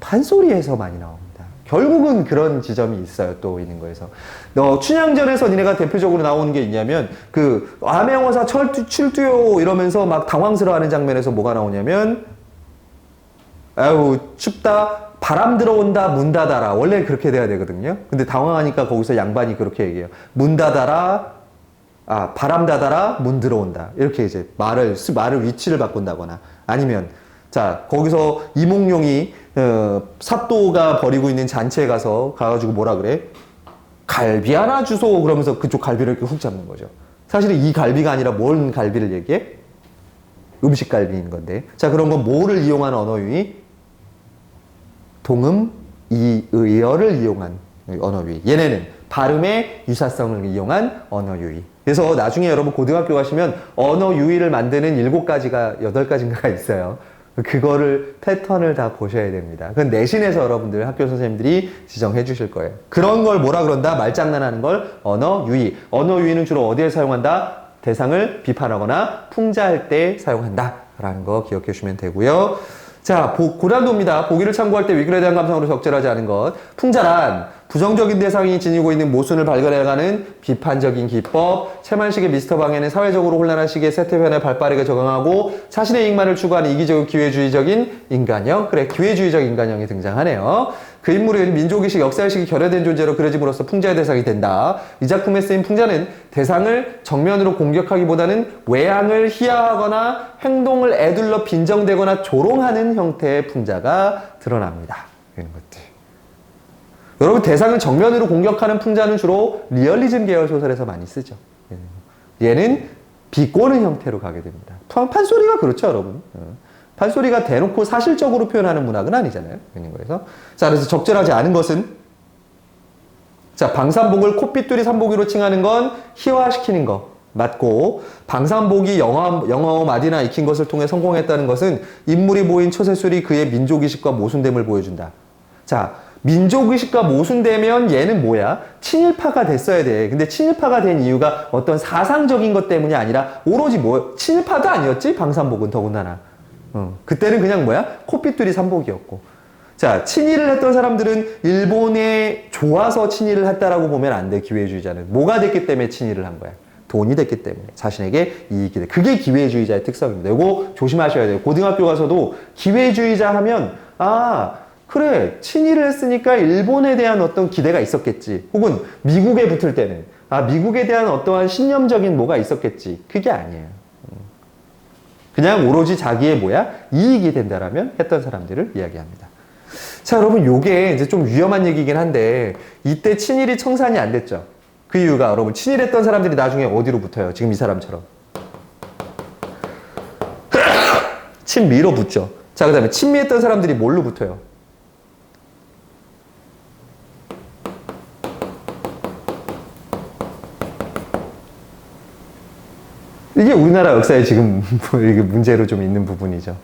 판소리에서 많이 나옵니다. 결국은 그런 지점이 있어요. 또 있는 거에서. 춘향전에서 니네가 대표적으로 나오는 게 있냐면 그 암행어사 출두요 이러면서 막 당황스러워하는 장면에서 뭐가 나오냐면 아유 춥다 바람 들어온다 문 닫아라. 원래 그렇게 돼야 되거든요. 근데 당황하니까 거기서 양반이 그렇게 얘기해요. 문 닫아라. 바람 닫아라. 문 들어온다. 이렇게 이제 말을 위치를 바꾼다거나 아니면 자 거기서 이몽룡이 사또가 벌이고 있는 잔치에 가가지고 뭐라 그래? 갈비 하나 주소 그러면서 그쪽 갈비를 이렇게 훅 잡는 거죠. 사실은 이 갈비가 아니라 뭔 갈비를 얘기해? 음식 갈비인 건데. 자 그런 건 뭐를 이용한 언어 유희? 동음, 이의어를 이용한 언어 유희. 얘네는 발음의 유사성을 이용한 언어 유희. 그래서 나중에 여러분 고등학교 가시면 언어 유희를 만드는 7가지가 8가지인가가 있어요. 그거를 패턴을 다 보셔야 됩니다. 그건 내신에서 여러분들 학교 선생님들이 지정해 주실 거예요. 그런 걸 뭐라 그런다? 말장난하는 걸 언어 유희. 언어 유희는 주로 어디에 사용한다? 대상을 비판하거나 풍자할 때 사용한다 라는 거 기억해 주시면 되고요. 자, 고난도입니다. 보기를 참고할 때 위글에 대한 감상으로 적절하지 않은 것. 풍자란 부정적인 대상이 지니고 있는 모순을 발견해가는 비판적인 기법. 채만식의 미스터 방해는 사회적으로 혼란한 시기에 세태변에 발빠르게 적응하고 자신의 이익만을 추구하는 이기적 기회주의적인 인간형. 그래, 기회주의적 인간형이 등장하네요. 그 인물은 민족의식, 역사의식이 결여된 존재로 그려짐으로써 풍자의 대상이 된다. 이 작품에 쓰인 풍자는 대상을 정면으로 공격하기보다는 외향을 희화하거나 행동을 애둘러 빈정대거나 조롱하는 형태의 풍자가 드러납니다. 이런 것들. 여러분 대상을 정면으로 공격하는 풍자는 주로 리얼리즘 계열 소설에서 많이 쓰죠. 얘는 비꼬는 형태로 가게 됩니다. 판소리가 그렇죠, 여러분. 판소리가 대놓고 사실적으로 표현하는 문학은 아니잖아요. 그런 거에서. 자, 그래서 적절하지 않은 것은 자, 방산복을 콧빗두리 산복이로 칭하는 건 희화시키는 거 맞고 방산복이 영어 마디나 익힌 것을 통해 성공했다는 것은 인물이 보인 처세술이 그의 민족의식과 모순됨을 보여준다. 자, 민족의식과 모순되면 얘는 뭐야? 친일파가 됐어야 돼. 근데 친일파가 된 이유가 어떤 사상적인 것 때문이 아니라 오로지 친일파도 아니었지? 방산복은 더군다나. 그때는 그냥 콧빗두리 산복이었고. 자, 친일을 했던 사람들은 일본에 좋아서 친일을 했다라고 보면 안 돼, 기회주의자는. 뭐가 됐기 때문에 친일을 한 거야? 돈이 됐기 때문에. 자신에게 이익이 돼. 그게 기회주의자의 특성입니다. 이거 조심하셔야 돼요. 고등학교 가서도 기회주의자 하면, 그래, 친일을 했으니까 일본에 대한 어떤 기대가 있었겠지. 혹은 미국에 붙을 때는, 미국에 대한 어떠한 신념적인 뭐가 있었겠지. 그게 아니에요. 그냥 오로지 자기의 이익이 된다라면 했던 사람들을 이야기합니다. 자, 여러분, 요게 이제 좀 위험한 얘기긴 한데, 이때 친일이 청산이 안 됐죠. 그 이유가 여러분, 친일했던 사람들이 나중에 어디로 붙어요? 지금 이 사람처럼. 친미로 붙죠. 자, 그 다음에 친미했던 사람들이 뭘로 붙어요? 이게 우리나라 역사에 지금 이게 문제로 좀 있는 부분이죠.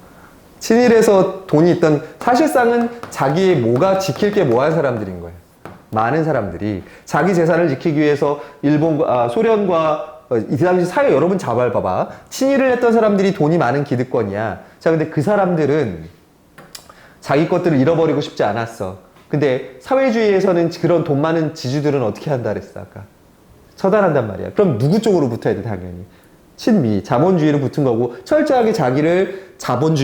친일에서 돈이 있던, 사실상은 자기의 뭐가 지킬 게 뭐한 사람들인 거예요. 많은 사람들이 자기 재산을 지키기 위해서 소련과 이 당시 사회 여러분 잘 봐봐. 친일을 했던 사람들이 돈이 많은 기득권이야. 자, 근데 그 사람들은 자기 것들을 잃어버리고 싶지 않았어. 근데 사회주의에서는 그런 돈 많은 지주들은 어떻게 한다 그랬어, 아까? 처단한단 말이야. 그럼 누구 쪽으로 붙어야 돼, 당연히? 친미, 자본주의로 붙은 거고, 철저하게 자기를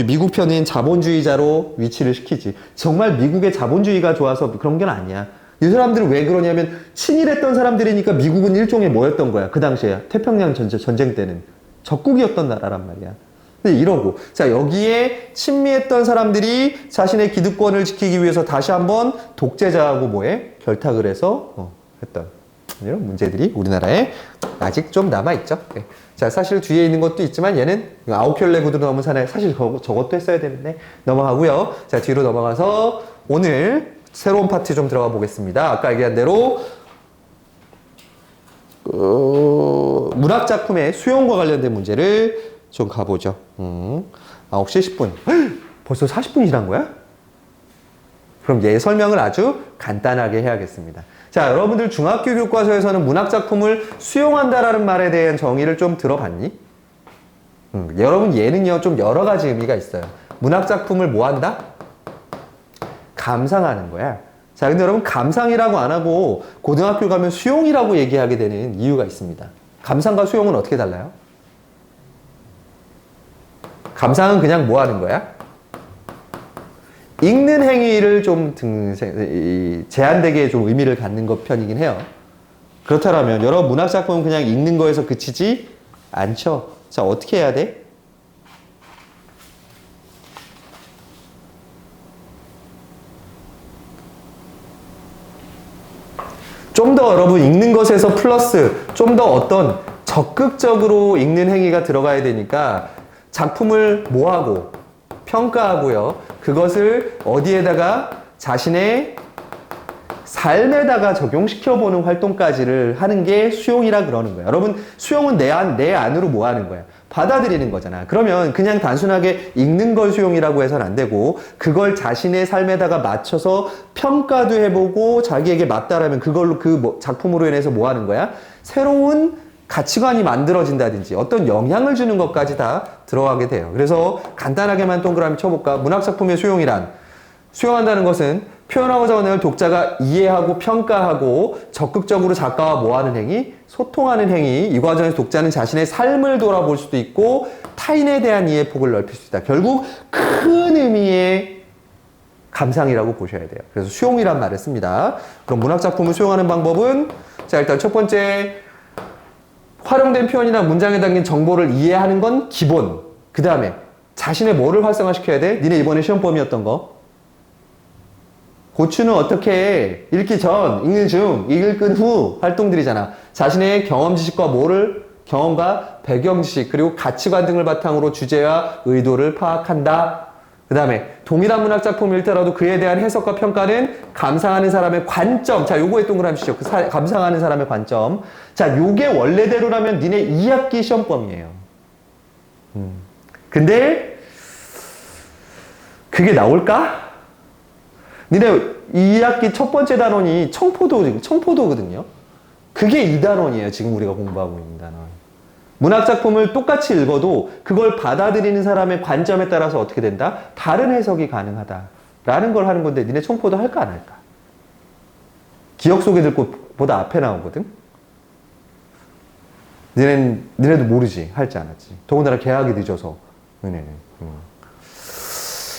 미국 편인 자본주의자로 위치를 시키지. 정말 미국의 자본주의가 좋아서 그런 게 아니야. 이 사람들은 왜 그러냐면, 친일했던 사람들이니까 미국은 일종의 뭐였던 거야, 그 당시에. 태평양 전쟁 때는. 적국이었던 나라란 말이야. 근데 이러고. 자, 여기에 친미했던 사람들이 자신의 기득권을 지키기 위해서 다시 한번 독재자하고 결탁을 해서, 했던. 이런 문제들이 우리나라에 아직 좀 남아있죠. 네. 자, 사실 뒤에 있는 것도 있지만 얘는 아오켤레 구두로 넘은 사나이, 사실 저것도 했어야 되는데 넘어가고요. 자, 뒤로 넘어가서 오늘 새로운 파트 좀 들어가 보겠습니다. 아까 얘기한 대로 문학작품의 수용과 관련된 문제를 좀 가보죠. 9시 10분. 벌써 40분이 지난 거야? 그럼 얘 설명을 아주 간단하게 해야겠습니다. 자, 여러분들 중학교 교과서에서는 문학작품을 수용한다라는 말에 대한 정의를 좀 들어봤니? 여러분 얘는요 좀 여러 가지 의미가 있어요. 문학작품을 뭐 한다? 감상하는 거야. 자, 근데 여러분 감상이라고 안 하고 고등학교 가면 수용이라고 얘기하게 되는 이유가 있습니다. 감상과 수용은 어떻게 달라요? 감상은 그냥 뭐 하는 거야? 읽는 행위를 좀 제한되게 좀 의미를 갖는 것 편이긴 해요. 그렇다면 여러분 문학작품은 그냥 읽는 거에서 그치지 않죠. 자, 어떻게 해야 돼? 좀 더 여러분 읽는 것에서 플러스 좀 더 어떤 적극적으로 읽는 행위가 들어가야 되니까 작품을 뭐하고 평가하고요. 그것을 어디에다가 자신의 삶에다가 적용시켜보는 활동까지를 하는 게 수용이라 그러는 거예요. 여러분 수용은 내 안으로 뭐 하는 거야? 받아들이는 거잖아. 그러면 그냥 단순하게 읽는 걸 수용이라고 해서는 안 되고 그걸 자신의 삶에다가 맞춰서 평가도 해보고 자기에게 맞다라면 그걸로 작품으로 인해서 뭐 하는 거야? 새로운 가치관이 만들어진다든지 어떤 영향을 주는 것까지 다 들어가게 돼요. 그래서 간단하게만 동그라미 쳐볼까? 문학작품의 수용한다는 것은 표현하고자 하는 내용을 독자가 이해하고 평가하고 적극적으로 작가와 뭐하는 행위? 소통하는 행위. 이 과정에서 독자는 자신의 삶을 돌아볼 수도 있고 타인에 대한 이해 폭을 넓힐 수 있다. 결국 큰 의미의 감상이라고 보셔야 돼요. 그래서 수용이란 말을 씁니다. 그럼 문학작품을 수용하는 방법은 자, 일단 첫 번째 활용된 표현이나 문장에 담긴 정보를 이해하는 건 기본. 그 다음에 자신의 뭐를 활성화시켜야 돼? 니네 이번에 시험 범위였던 거. 고추는 어떻게 해? 읽기 전, 읽는 중, 읽은 후 활동들이잖아. 자신의 경험 지식과 경험과 배경 지식, 그리고 가치관 등을 바탕으로 주제와 의도를 파악한다. 그 다음에 동일한 문학 작품일더라도 그에 대한 해석과 평가는 감상하는 사람의 관점. 자, 요거에 동그라미 치죠. 감상하는 사람의 관점. 자, 요게 원래대로라면 니네 2학기 시험범위예요. 근데 그게 나올까? 니네 2학기 첫 번째 단원이 청포도거든요. 그게 2단원이에요. 지금 우리가 공부하고 있는 단원. 문학작품을 똑같이 읽어도 그걸 받아들이는 사람의 관점에 따라서 어떻게 된다? 다른 해석이 가능하다라는 걸 하는 건데 니네 청포도 할까 안 할까? 기억 속에 들 곳보다 앞에 나오거든? 니네도 모르지. 할지 안 할지. 더군다나 개학이 늦어서.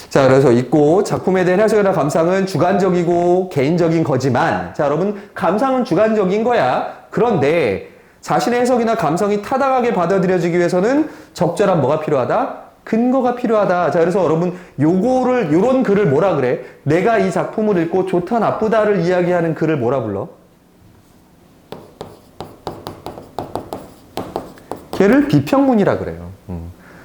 자, 그래서 읽고 작품에 대한 해석이나 감상은 주관적이고 개인적인 거지만 자, 여러분 감상은 주관적인 거야. 그런데 자신의 해석이나 감성이 타당하게 받아들여지기 위해서는 적절한 뭐가 필요하다? 근거가 필요하다. 자, 그래서 여러분 요런 글을 뭐라 그래? 내가 이 작품을 읽고 좋다 나쁘다를 이야기하는 글을 뭐라 불러? 걔를 비평문이라 그래요.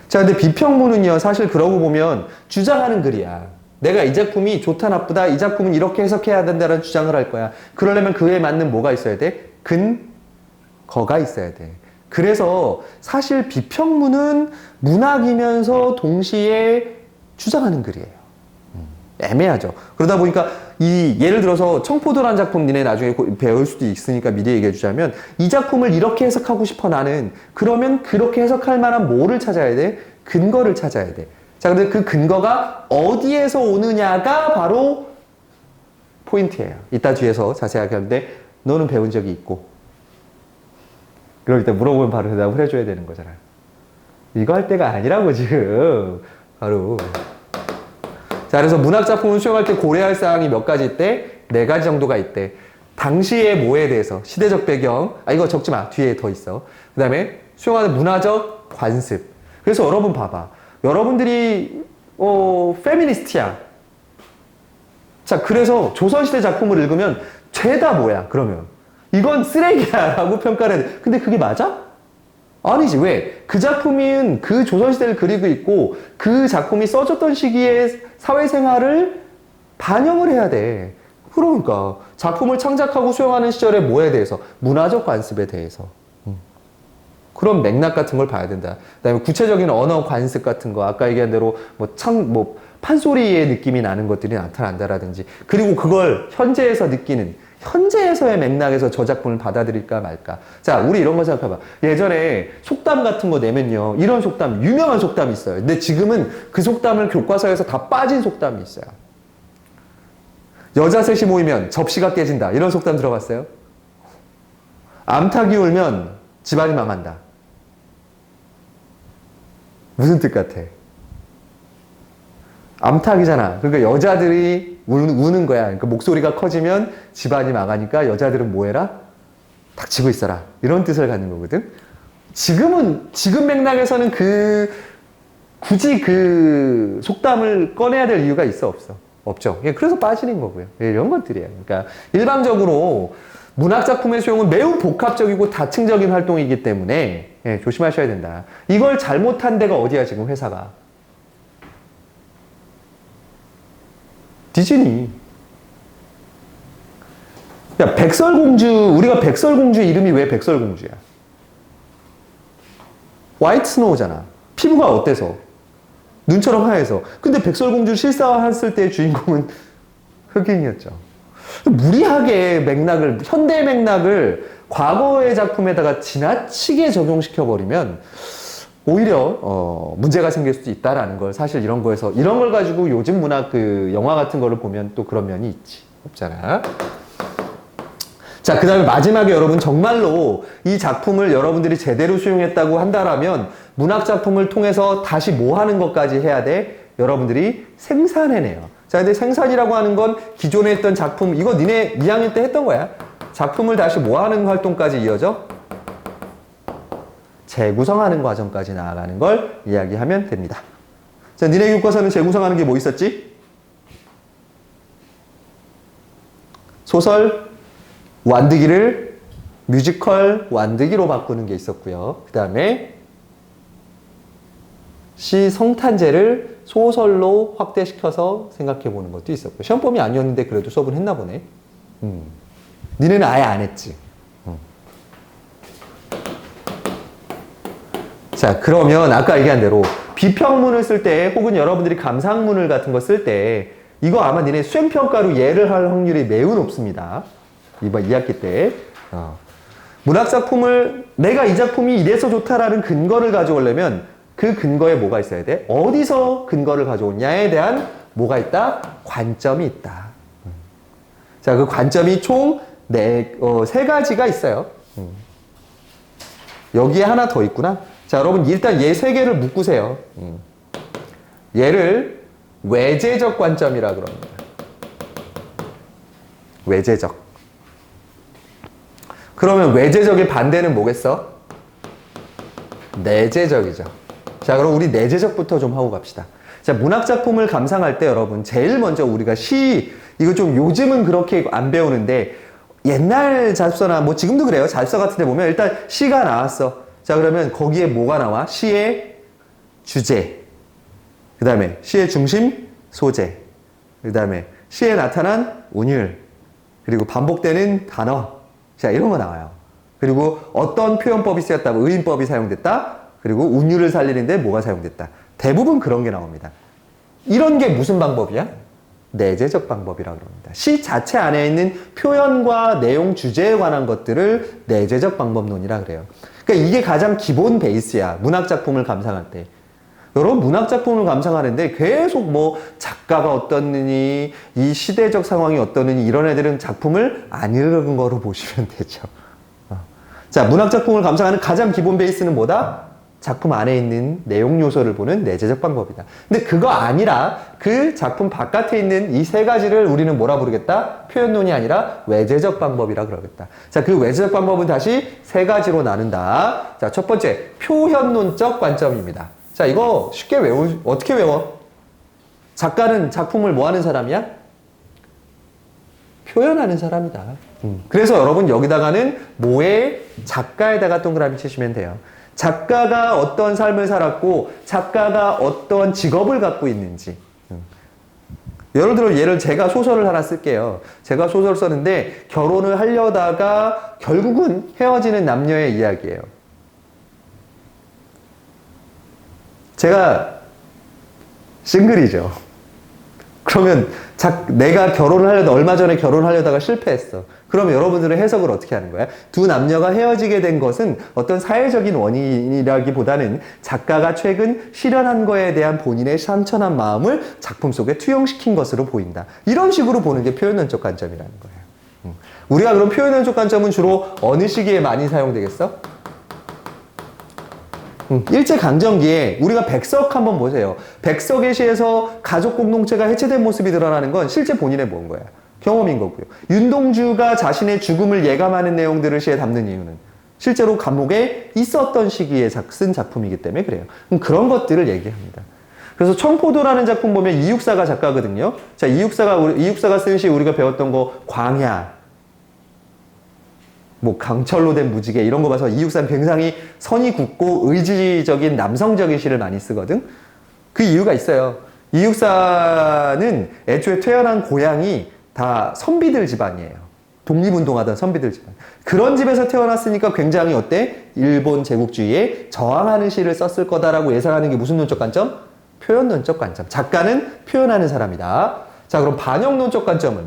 자, 근데 비평문은요, 사실 그러고 보면 주장하는 글이야. 내가 이 작품이 좋다, 나쁘다, 이 작품은 이렇게 해석해야 된다는 주장을 할 거야. 그러려면 그에 맞는 뭐가 있어야 돼? 근거가 있어야 돼. 그래서 사실 비평문은 문학이면서 동시에 주장하는 글이에요. 애매하죠. 그러다 보니까 예를 들어서 청포도라는 작품 니네 나중에 배울 수도 있으니까 미리 얘기해 주자면 이 작품을 이렇게 해석하고 싶어 나는 그러면 그렇게 해석할 만한 뭐를 찾아야 돼? 근거를 찾아야 돼. 자, 근데 그 근거가 어디에서 오느냐가 바로 포인트예요. 이따 뒤에서 자세하게 하는데 너는 배운 적이 있고 그럴 때 물어보면 바로 대답을 해줘야 되는 거잖아. 이거 할 때가 아니라고 지금 바로. 자, 그래서 문학작품을 수용할 때 고려할 사항이 몇 가지 있대? 4가지 정도가 있대. 당시의 뭐에 대해서, 시대적 배경, 이거 적지 마. 뒤에 더 있어. 그 다음에 수용하는 문화적 관습. 그래서 여러분 봐봐. 여러분들이, 페미니스트야. 자, 그래서 조선시대 작품을 읽으면 죄다 뭐야, 그러면. 이건 쓰레기야. 라고 평가를 해. 근데 그게 맞아? 아니지. 왜? 그 작품은 그 조선시대를 그리고 있고 그 작품이 써졌던 시기의 사회생활을 반영을 해야 돼. 그러니까 작품을 창작하고 수용하는 시절에 뭐에 대해서? 문화적 관습에 대해서. 그런 맥락 같은 걸 봐야 된다. 그 다음에 구체적인 언어 관습 같은 거, 아까 얘기한 대로 판소리의 느낌이 나는 것들이 나타난다라든지, 그리고 그걸 현재에서 느끼는, 현재에서의 맥락에서 저 작품을 받아들일까 말까. 자, 우리 이런 거 생각해봐. 예전에 속담 같은 거 내면요. 이런 속담, 유명한 속담이 있어요. 근데 지금은 그 속담을 교과서에서 다 빠진 속담이 있어요. 여자 셋이 모이면 접시가 깨진다. 이런 속담 들어봤어요? 암탉이 울면 집안이 망한다. 무슨 뜻 같아? 암탉이잖아. 그러니까 여자들이 우는 거야. 그러니까 목소리가 커지면 집안이 망하니까 여자들은 뭐 해라? 닥치고 있어라. 이런 뜻을 갖는 거거든. 지금 맥락에서는 굳이 그 속담을 꺼내야 될 이유가 있어, 없어? 없죠. 그래서 빠지는 거고요. 이런 것들이에요. 그러니까 일반적으로 문학작품의 수용은 매우 복합적이고 다층적인 활동이기 때문에 조심하셔야 된다. 이걸 잘못한 데가 어디야, 지금 회사가? 디즈니. 야, 우리가 백설공주 이름이 왜 백설공주야? 화이트 스노우잖아. 피부가 어때서? 눈처럼 하얘서. 근데 백설공주 실사화했을 때 주인공은 흑인이었죠. 무리하게 현대 맥락을 과거의 작품에다가 지나치게 적용시켜버리면 오히려 문제가 생길 수도 있다라는 걸, 사실 이런 걸 가지고 요즘 문학 영화 같은 거를 보면 또 그런 면이 있지. 없잖아. 자, 그 다음에 마지막에 여러분, 정말로 이 작품을 여러분들이 제대로 수용했다고 한다라면 문학 작품을 통해서 다시 뭐 하는 것까지 해야 돼? 여러분들이 생산해내요. 자, 근데 생산이라고 하는 건 기존에 했던 작품, 이거 니네 2학년 때 했던 거야. 작품을 다시 뭐 하는 활동까지 이어져? 재구성하는 과정까지 나아가는 걸 이야기하면 됩니다. 자, 니네 교과서는 재구성하는 게 뭐 있었지? 소설 완드기를 뮤지컬 완드기로 바꾸는 게 있었고요. 그 다음에 시 성탄제를 소설로 확대시켜서 생각해 보는 것도 있었고, 시험범위 아니었는데 그래도 수업은 했나 보네. 니네는 아예 안 했지. 자, 그러면 아까 얘기한 대로 비평문을 쓸 때, 혹은 여러분들이 감상문을 같은 거 쓸 때, 이거 아마 니네 수행평가로 예를 할 확률이 매우 높습니다. 이번 2학기 때. 문학작품을, 내가 이 작품이 이래서 좋다라는 근거를 가져오려면 그 근거에 뭐가 있어야 돼? 어디서 근거를 가져오냐에 대한 뭐가 있다? 관점이 있다. 자, 그 관점이 총 3가지가 있어요. 여기에 하나 더 있구나. 자, 여러분, 일단 얘 3개를 묶으세요. 얘를 외제적 관점이라 그럽니다. 외제적. 그러면 외제적의 반대는 뭐겠어? 내재적이죠. 자, 그럼 우리 내재적부터 좀 하고 갑시다. 자, 문학작품을 감상할 때 여러분, 제일 먼저 우리가 이거 좀 요즘은 그렇게 안 배우는데, 옛날 자습서나 뭐 지금도 그래요. 자습서 같은 데 보면 일단 시가 나왔어. 자, 그러면 거기에 뭐가 나와? 시의 주제. 그 다음에 시의 중심, 소재. 그 다음에 시에 나타난 운율. 그리고 반복되는 단어. 자, 이런 거 나와요. 그리고 어떤 표현법이 쓰였다, 의인법이 사용됐다. 그리고 운율을 살리는데 뭐가 사용됐다. 대부분 그런 게 나옵니다. 이런 게 무슨 방법이야? 내재적 방법이라고 합니다. 시 자체 안에 있는 표현과 내용, 주제에 관한 것들을 내재적 방법론이라 그래요. 그러니까 이게 가장 기본 베이스야. 문학작품을 감상할 때. 여러분, 문학작품을 감상하는데 계속 뭐 작가가 어떻느니, 이 시대적 상황이 어떻느니, 이런 애들은 작품을 안 읽은 거로 보시면 되죠. 자, 문학작품을 감상하는 가장 기본 베이스는 뭐다? 작품 안에 있는 내용 요소를 보는 내재적 방법이다. 근데 그거 아니라 그 작품 바깥에 있는 이 3가지를 우리는 뭐라 부르겠다? 표현론이 아니라 외재적 방법이라 그러겠다. 자, 그 외재적 방법은 다시 3가지로 나눈다. 자, 첫 번째, 표현론적 관점입니다. 자, 이거 쉽게 어떻게 외워? 작가는 작품을 뭐 하는 사람이야? 표현하는 사람이다. 그래서 여러분 여기다가는 뭐에 작가에다가 동그라미 치시면 돼요. 작가가 어떤 삶을 살았고 작가가 어떤 직업을 갖고 있는지. 예를 들어 제가 소설을 하나 쓸게요. 제가 소설을 썼는데 결혼을 하려다가 결국은 헤어지는 남녀의 이야기예요. 제가 싱글이죠. 그러면 내가 결혼을 하려다 얼마 전에 결혼하려다가 실패했어. 그럼 여러분들은 해석을 어떻게 하는 거야? 두 남녀가 헤어지게 된 것은 어떤 사회적인 원인이라기보다는 작가가 최근 실현한 거에 대한 본인의 상처난 마음을 작품 속에 투영시킨 것으로 보인다. 이런 식으로 보는 게 표현론적 관점이라는 거예요. 우리가 그럼 표현론적 관점은 주로 어느 시기에 많이 사용되겠어? 일제강점기에 우리가 백석 한번 보세요. 백석의 시에서 가족 공동체가 해체된 모습이 드러나는 건 실제 본인의 뭔 거야? 경험인 거고요. 윤동주가 자신의 죽음을 예감하는 내용들을 시에 담는 이유는 실제로 감옥에 있었던 시기에 쓴 작품이기 때문에 그래요. 그런 것들을 얘기합니다. 그래서 청포도라는 작품 보면 이육사가 작가거든요. 자, 이육사가 쓴 시 우리가 배웠던 거 광야, 뭐 강철로 된 무지개 이런 거 봐서 이육사는 굉장히 선이 굳고 의지적인 남성적인 시를 많이 쓰거든. 그 이유가 있어요. 이육사는 애초에 태어난 고향이 다 선비들 집안이에요. 독립운동하던 선비들 집안. 그런 집에서 태어났으니까 굉장히 어때? 일본 제국주의에 저항하는 시를 썼을 거다라고 예상하는 게 무슨 논적 관점? 표현론적 관점. 작가는 표현하는 사람이다. 자, 그럼 반영론적 관점은?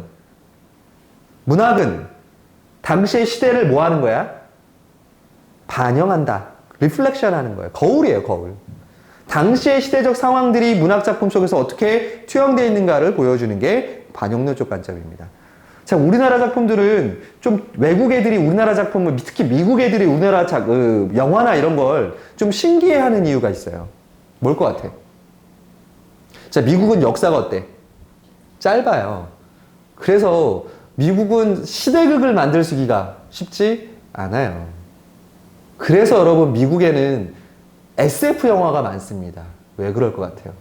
문학은 당시의 시대를 뭐 하는 거야? 반영한다. 리플렉션 하는 거예요. 거울이에요, 거울. 당시의 시대적 상황들이 문학작품 속에서 어떻게 투영되어 있는가를 보여주는 게 반영론적 관점입니다. 자, 우리나라 작품들은 좀 외국 애들이 우리나라 작품을, 특히 미국 애들이 우리나라 영화나 이런 걸 좀 신기해하는 이유가 있어요. 뭘 것 같아? 자, 미국은 역사가 어때? 짧아요. 그래서 미국은 시대극을 만들기가 쉽지 않아요. 그래서 여러분 미국에는 SF 영화가 많습니다. 왜 그럴 것 같아요?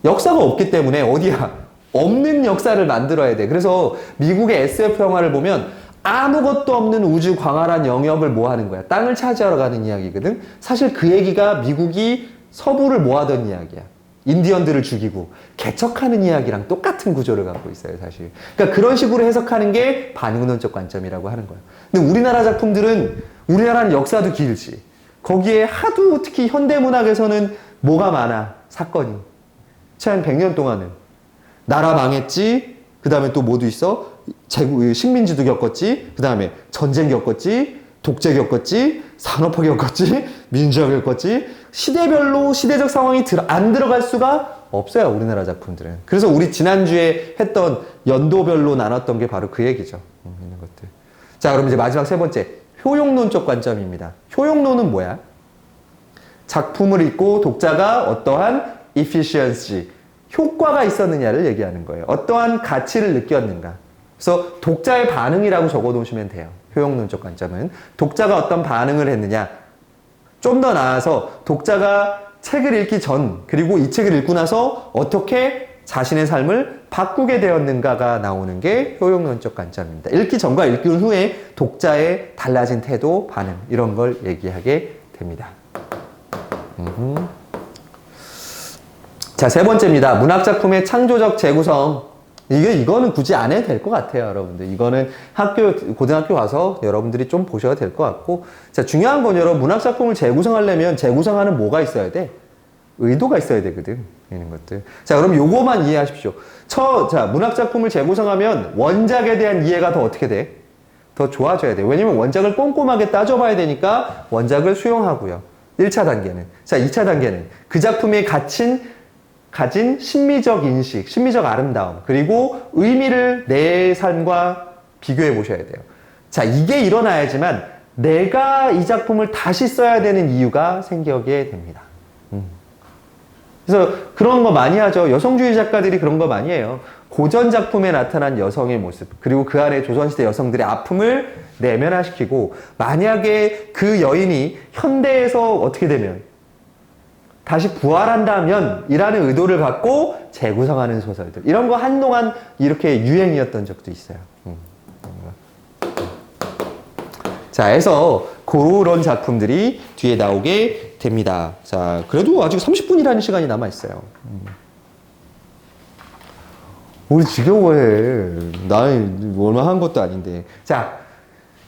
역사가 없기 때문에 어디야? 없는 역사를 만들어야 돼. 그래서 미국의 SF 영화를 보면 아무것도 없는 우주 광활한 영역을 뭐 하는 거야? 땅을 차지하러 가는 이야기거든? 사실 그 얘기가 미국이 서부를 뭐 하던 이야기야. 인디언들을 죽이고 개척하는 이야기랑 똑같은 구조를 갖고 있어요, 사실. 그러니까 그런 식으로 해석하는 게 반영론적 관점이라고 하는 거예요. 근데 우리나라 작품들은, 우리나라는 역사도 길지. 거기에 하도 특히 현대문학에서는 뭐가 많아? 사건이. 최한 100년 동안은. 나라 망했지. 그 다음에 또 뭐도 있어? 식민지도 겪었지. 그 다음에 전쟁 겪었지. 독재 겪었지. 산업화 겪었지. 민주화 겪었지. 시대별로 시대적 상황이 안 들어갈 수가 없어요, 우리나라 작품들은. 그래서 우리 지난주에 했던 연도별로 나눴던 게 바로 그 얘기죠. 있는 것들. 자, 그럼 이제 마지막 세 번째. 효용론적 관점입니다. 효용론은 뭐야? 작품을 읽고 독자가 어떠한 efficiency, 효과가 있었느냐를 얘기하는 거예요. 어떠한 가치를 느꼈는가. 그래서 독자의 반응이라고 적어 놓으시면 돼요. 효용론적 관점은. 독자가 어떤 반응을 했느냐. 좀 더 나아서 독자가 책을 읽기 전, 그리고 이 책을 읽고 나서 어떻게 자신의 삶을 바꾸게 되었는가가 나오는 게 효용론적 관점입니다. 읽기 전과 읽기 후에 독자의 달라진 태도, 반응, 이런 걸 얘기하게 됩니다. 자, 세 번째입니다. 문학작품의 창조적 재구성. 이거는 굳이 안 해도 될 것 같아요, 여러분들. 이거는 고등학교 가서 여러분들이 좀 보셔야 될 것 같고. 자, 중요한 건 여러분, 문학작품을 재구성하려면 재구성하는 뭐가 있어야 돼? 의도가 있어야 되거든. 이런 것들. 자, 그럼 요거만 이해하십시오. 자, 문학작품을 재구성하면 원작에 대한 이해가 더 어떻게 돼? 더 좋아져야 돼. 왜냐면 원작을 꼼꼼하게 따져봐야 되니까 원작을 수용하고요. 1차 단계는. 자, 2차 단계는 그 작품에 가진 심미적 인식, 심미적 아름다움, 그리고 의미를 내 삶과 비교해 보셔야 돼요. 자, 이게 일어나야지만 내가 이 작품을 다시 써야 되는 이유가 생기게 됩니다. 그래서 그런 거 많이 하죠. 여성주의 작가들이 그런 거 많이 해요. 고전 작품에 나타난 여성의 모습, 그리고 그 안에 조선시대 여성들의 아픔을 내면화시키고, 만약에 그 여인이 현대에서 어떻게 되면 다시 부활한다면 이라는 의도를 갖고 재구성하는 소설들, 이런 거 한동안 이렇게 유행이었던 적도 있어요. 자, 해서 그런 작품들이 뒤에 나오게 됩니다. 자, 그래도 아직 30분이라는 시간이 남아있어요. 우리 지겨워해. 나 얼마 한 것도 아닌데. 자,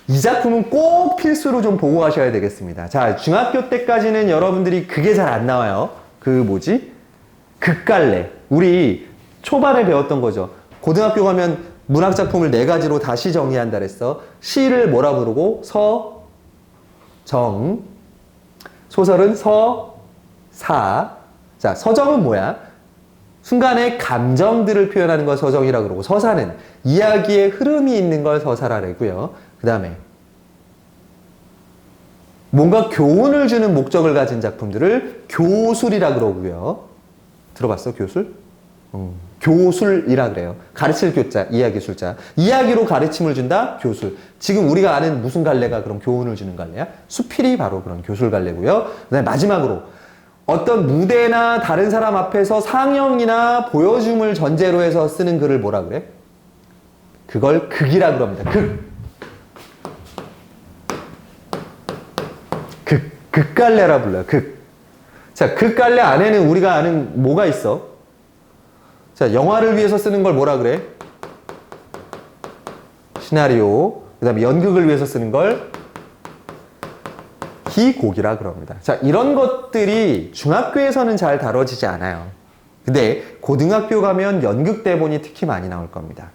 이 작품은 꼭 필수로 좀 보고 가셔야 되겠습니다. 자, 중학교 때까지는 여러분들이 그게 잘 안 나와요. 극갈래. 우리 초반에 배웠던 거죠. 고등학교 가면 문학작품을 네 가지로 다시 정의한다 그랬어. 시를 뭐라 부르고? 정. 소설은 사. 자, 서정은 뭐야? 순간의 감정들을 표현하는 걸 서정이라 그러고, 서사는 이야기의 흐름이 있는 걸 서사라 그러고요. 그 다음에 뭔가 교훈을 주는 목적을 가진 작품들을 교술이라 그러고요. 들어봤어, 교술? 교술이라 그래요. 가르칠 교자, 이야기 술자. 이야기로 가르침을 준다? 교술. 지금 우리가 아는 무슨 갈래가 그럼 교훈을 주는 갈래야? 수필이 바로 그런 교술 갈래고요. 그다음에 마지막으로 어떤 무대나 다른 사람 앞에서 상영이나 보여줌을 전제로 해서 쓰는 글을 뭐라 그래? 그걸 극이라 그럽니다. 극갈래라 불러요. 자, 극갈래 안에는 우리가 아는 뭐가 있어? 자, 영화를 위해서 쓰는 걸 뭐라 그래? 시나리오. 그 다음에 연극을 위해서 쓰는 걸 희곡이라 그럽니다. 자, 이런 것들이 중학교에서는 잘 다뤄지지 않아요. 근데 고등학교 가면 연극 대본이 특히 많이 나올 겁니다.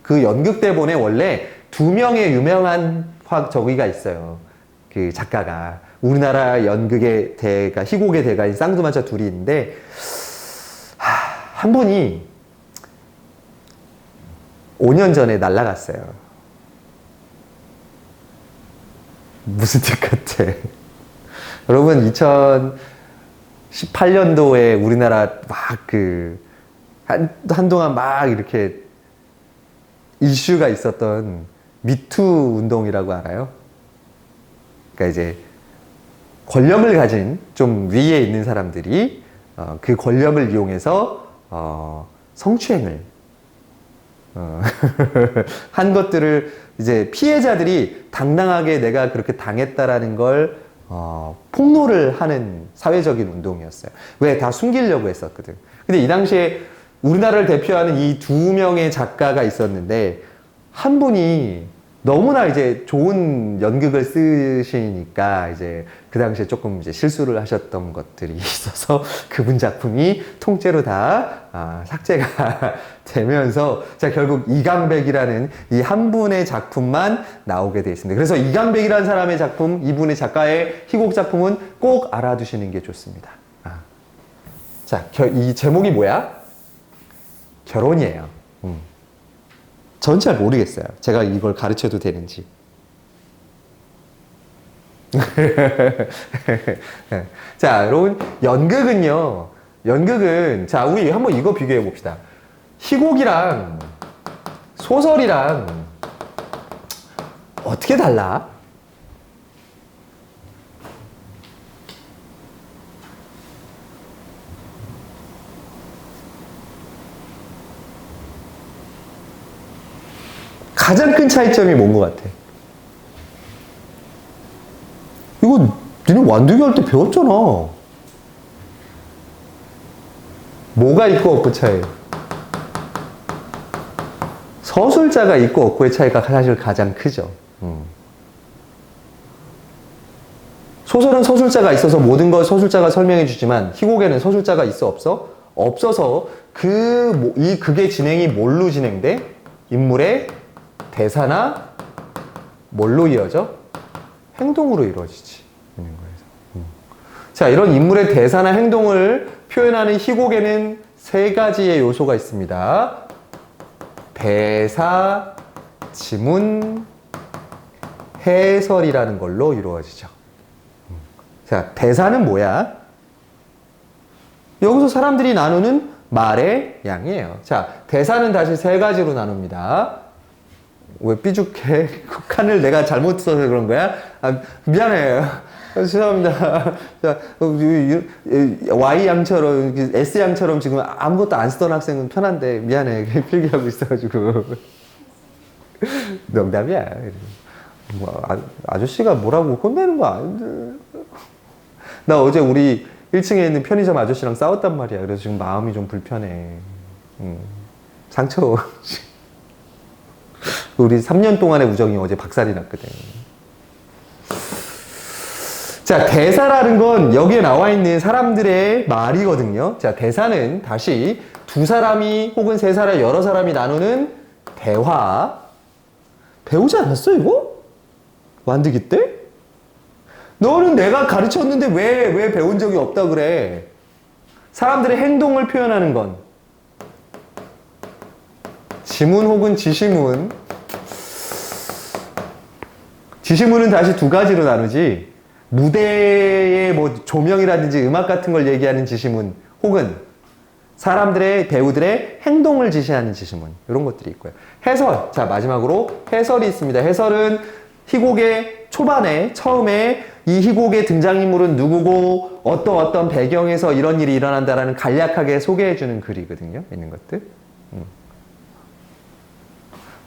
그 연극 대본에 원래 두 명의 유명한 저기가 있어요. 그 작가가. 우리나라 연극의 대가, 희곡의 대가인 쌍두마차 둘이 있는데, 한 분이 5년 전에 날아갔어요. 무슨 뜻 같아? 여러분, 2018년도에 우리나라 막 한동안 막 이렇게 이슈가 있었던 미투 운동이라고 알아요? 그러니까 이제 권력을 가진 좀 위에 있는 사람들이 그 권력을 이용해서 성추행을 한 것들을 이제 피해자들이 당당하게 내가 그렇게 당했다라는 걸 폭로를 하는 사회적인 운동이었어요. 왜? 다 숨기려고 했었거든. 근데 이 당시에 우리나라를 대표하는 이 두 명의 작가가 있었는데 한 분이 너무나 이제 좋은 연극을 쓰시니까 이제 그 당시에 조금 이제 실수를 하셨던 것들이 있어서 그분 작품이 통째로 다 삭제가 되면서 자, 결국 이강백이라는 이 한 분의 작품만 나오게 되어 있습니다. 그래서 이강백이라는 사람의 작품, 이분의 작가의 희곡 작품은 꼭 알아두시는 게 좋습니다. 자, 이 제목이 뭐야? 결혼이에요. 전 잘 모르겠어요. 제가 이걸 가르쳐도 되는지. 자, 여러분, 연극은, 자, 우리 한번 이거 비교해 봅시다. 희곡이랑 소설이랑 어떻게 달라? 가장 큰 차이점이 뭔 것 같아? 이거 니네 완두기 할 때 배웠잖아. 뭐가 있고 없고 차이? 서술자가 있고 없고의 차이가 사실 가장 크죠. 소설은 서술자가 있어서 모든 걸 서술자가 설명해 주지만 희곡에는 서술자가 있어 없어? 없어서 이 극의 진행이 뭘로 진행돼? 인물의 대사나 뭘로 이어져? 행동으로 이루어지지. 자, 이런 인물의 대사나 행동을 표현하는 희곡에는 세 가지의 요소가 있습니다. 대사, 지문, 해설이라는 걸로 이루어지죠. 자, 대사는 뭐야? 여기서 사람들이 나누는 말의 양이에요. 자, 대사는 다시 세 가지로 나눕니다. 왜 삐죽해? 칸을 내가 잘못 써서 그런 거야? 미안해. 죄송합니다. 자, Y양처럼, S양처럼 지금 아무것도 안 쓰던 학생은 편한데, 미안해. 필기하고 있어가지고. 농담이야. 아저씨가 뭐라고 혼내는 거 아닌데. 나 어제 우리 1층에 있는 편의점 아저씨랑 싸웠단 말이야. 그래서 지금 마음이 좀 불편해. 상처. 우리 3년 동안의 우정이 어제 박살이 났거든. 자, 대사라는 건 여기에 나와 있는 사람들의 말이거든요. 자, 대사는 다시 두 사람이 혹은 세 사람, 여러 사람이 나누는 대화. 배우지 않았어, 이거? 만들기 때? 너는 내가 가르쳤는데 왜 배운 적이 없다 그래? 사람들의 행동을 표현하는 건 지문 혹은 지시문. 지시문은 다시 두 가지로 나누지. 무대의 뭐 조명이라든지 음악 같은 걸 얘기하는 지시문 혹은 사람들의 배우들의 행동을 지시하는 지시문 이런 것들이 있고요. 해설. 자, 마지막으로 해설이 있습니다. 해설은 희곡의 초반에 처음에 이 희곡의 등장인물은 누구고 어떤 배경에서 이런 일이 일어난다라는 간략하게 소개해주는 글이거든요. 있는 것들.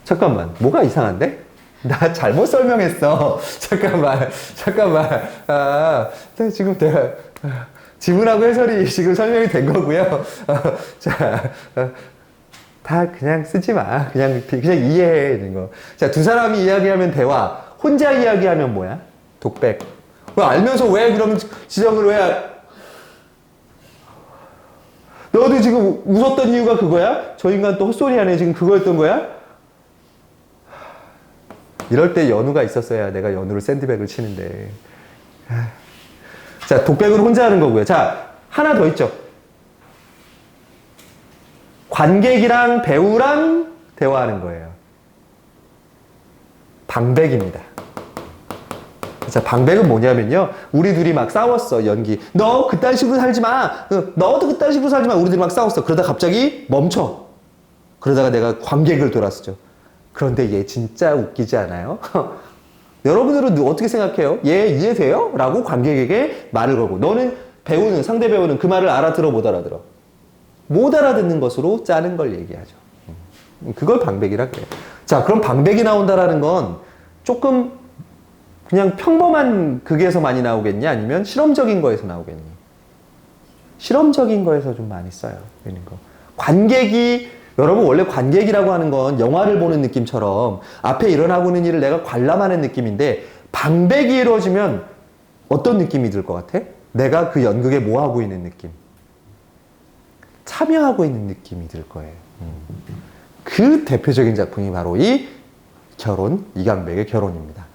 잠깐만, 뭐가 이상한데? 나 잘못 설명했어. 잠깐만. 지금 내가 지문하고 해설이 지금 설명이 된 거고요. 다 그냥 쓰지 마. 그냥 이해해. 이런 거. 자, 두 사람이 이야기하면 대화. 혼자 이야기하면 뭐야? 독백. 왜 알면서 왜 그러면 지적을 왜? 너도 지금 웃었던 이유가 그거야? 저 인간 또 헛소리 하네. 지금 그거였던 거야? 이럴 때 연우가 있었어야 내가 연우를 샌드백을 치는데. 자, 독백은 혼자 하는 거고요. 자, 하나 더 있죠. 관객이랑 배우랑 대화하는 거예요. 방백입니다. 자, 방백은 뭐냐면요. 우리 둘이 막 싸웠어, 연기. 너 그딴 식으로 살지 마. 너도 그딴 식으로 살지 마. 우리 둘이 막 싸웠어. 그러다 갑자기 멈춰. 그러다가 내가 관객을 돌았죠. 그런데 얘 진짜 웃기지 않아요? 여러분들은 어떻게 생각해요? 얘 이해돼요? 라고 관객에게 말을 걸고 너는 배우는 상대 배우는 그 말을 알아들어 못 알아들어? 못 알아듣는 것으로 짜는 걸 얘기하죠. 그걸 방백이라고 해요. 자, 그럼 방백이 나온다라는 건 조금 그냥 평범한 극에서 많이 나오겠냐? 아니면 실험적인 거에서 나오겠니? 실험적인 거에서 좀 많이 써요. 이런 거. 관객이 여러분 원래 관객이라고 하는 건 영화를 보는 느낌처럼 앞에 일어나고 있는 일을 내가 관람하는 느낌인데 방백이 이루어지면 어떤 느낌이 들 것 같아? 내가 그 연극에 뭐 하고 있는 느낌? 참여하고 있는 느낌이 들 거예요. 그 대표적인 작품이 바로 이 결혼, 이강백의 결혼입니다.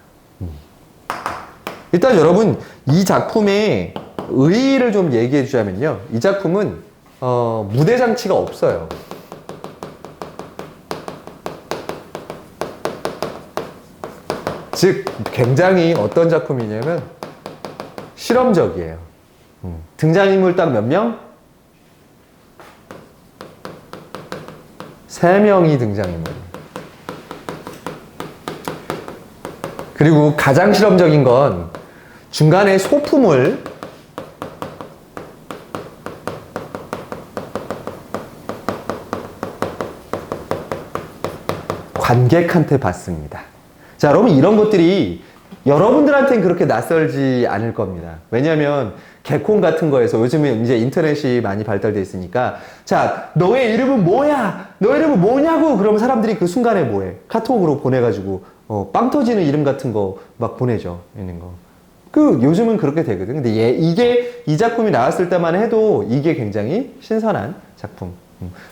일단 여러분 이 작품의 의의를 좀 얘기해 주자면요. 이 작품은 무대 장치가 없어요. 즉 굉장히 어떤 작품이냐면 실험적이에요. 등장인물 딱 몇 명? 3명이 등장인물. 그리고 가장 실험적인 건 중간에 소품을 관객한테 받습니다. 자, 여러분 이런 것들이 여러분들한테는 그렇게 낯설지 않을 겁니다. 왜냐하면 개콘 같은 거에서 요즘에 이제 인터넷이 많이 발달돼 있으니까 자, 너의 이름은 뭐야? 너의 이름은 뭐냐고? 그러면 사람들이 그 순간에 뭐해? 카톡으로 보내가지고 빵 터지는 이름 같은 거 막 보내죠. 있는 거. 그 요즘은 그렇게 되거든. 근데 이게 이 작품이 나왔을 때만 해도 이게 굉장히 신선한 작품.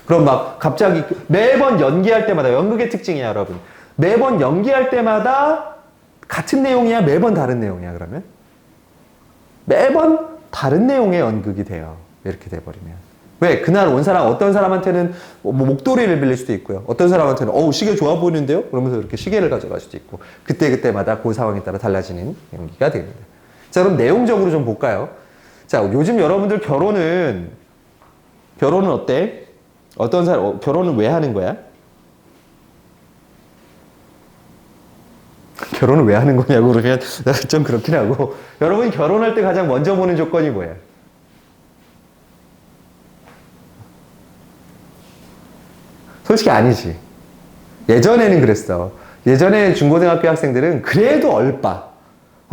그럼 막 갑자기 매번 연기할 때마다 연극의 특징이야, 여러분. 매번 연기할 때마다 같은 내용이야? 매번 다른 내용이야, 그러면? 매번 다른 내용의 연극이 돼요. 이렇게 돼버리면. 왜? 그날 온 사람, 어떤 사람한테는 뭐 목도리를 빌릴 수도 있고요. 어떤 사람한테는, 시계 좋아 보이는데요? 그러면서 이렇게 시계를 가져갈 수도 있고. 그때그때마다 그 상황에 따라 달라지는 연기가 됩니다. 자, 그럼 내용적으로 좀 볼까요? 자, 요즘 여러분들 결혼은 어때? 어떤 사람, 결혼은 왜 하는 거야? 결혼을 왜 하는 거냐고 그러면 좀 그렇긴 하고 여러분이 결혼할 때 가장 먼저 보는 조건이 뭐예요? 솔직히 아니지. 예전에는 그랬어. 예전에 중고등학교 학생들은 그래도 얼빠.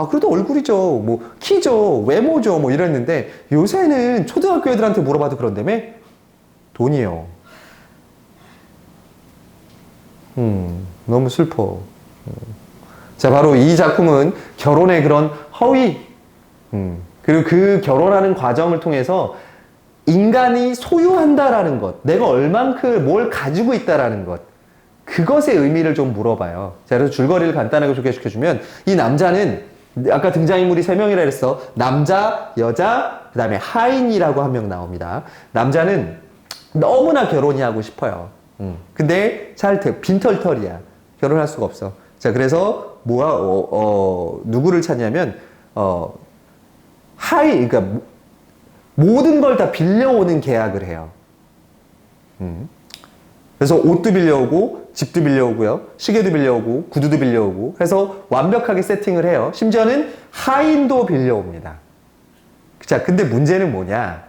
그래도 얼굴이죠. 뭐 키죠. 외모죠. 뭐 이랬는데 요새는 초등학교 애들한테 물어봐도 그런다며? 돈이요. 너무 슬퍼. 자, 바로 이 작품은 결혼의 그런 허위, 그리고 그 결혼하는 과정을 통해서 인간이 소유한다라는 것, 내가 얼만큼 뭘 가지고 있다라는 것, 그것의 의미를 좀 물어봐요. 자, 그래서 줄거리를 간단하게 소개시켜주면, 이 남자는, 아까 등장인물이 3명이라 그랬어. 남자, 여자, 그 다음에 하인이라고 한 명 나옵니다. 남자는 너무나 결혼이 하고 싶어요. 근데 빈털털이야. 결혼할 수가 없어. 자, 그래서, 누구를 찾냐면, 그러니까, 모든 걸 다 빌려오는 계약을 해요. 그래서 옷도 빌려오고, 집도 빌려오고요. 시계도 빌려오고, 구두도 빌려오고, 해서 완벽하게 세팅을 해요. 심지어는 하인도 빌려옵니다. 자, 근데 문제는 뭐냐?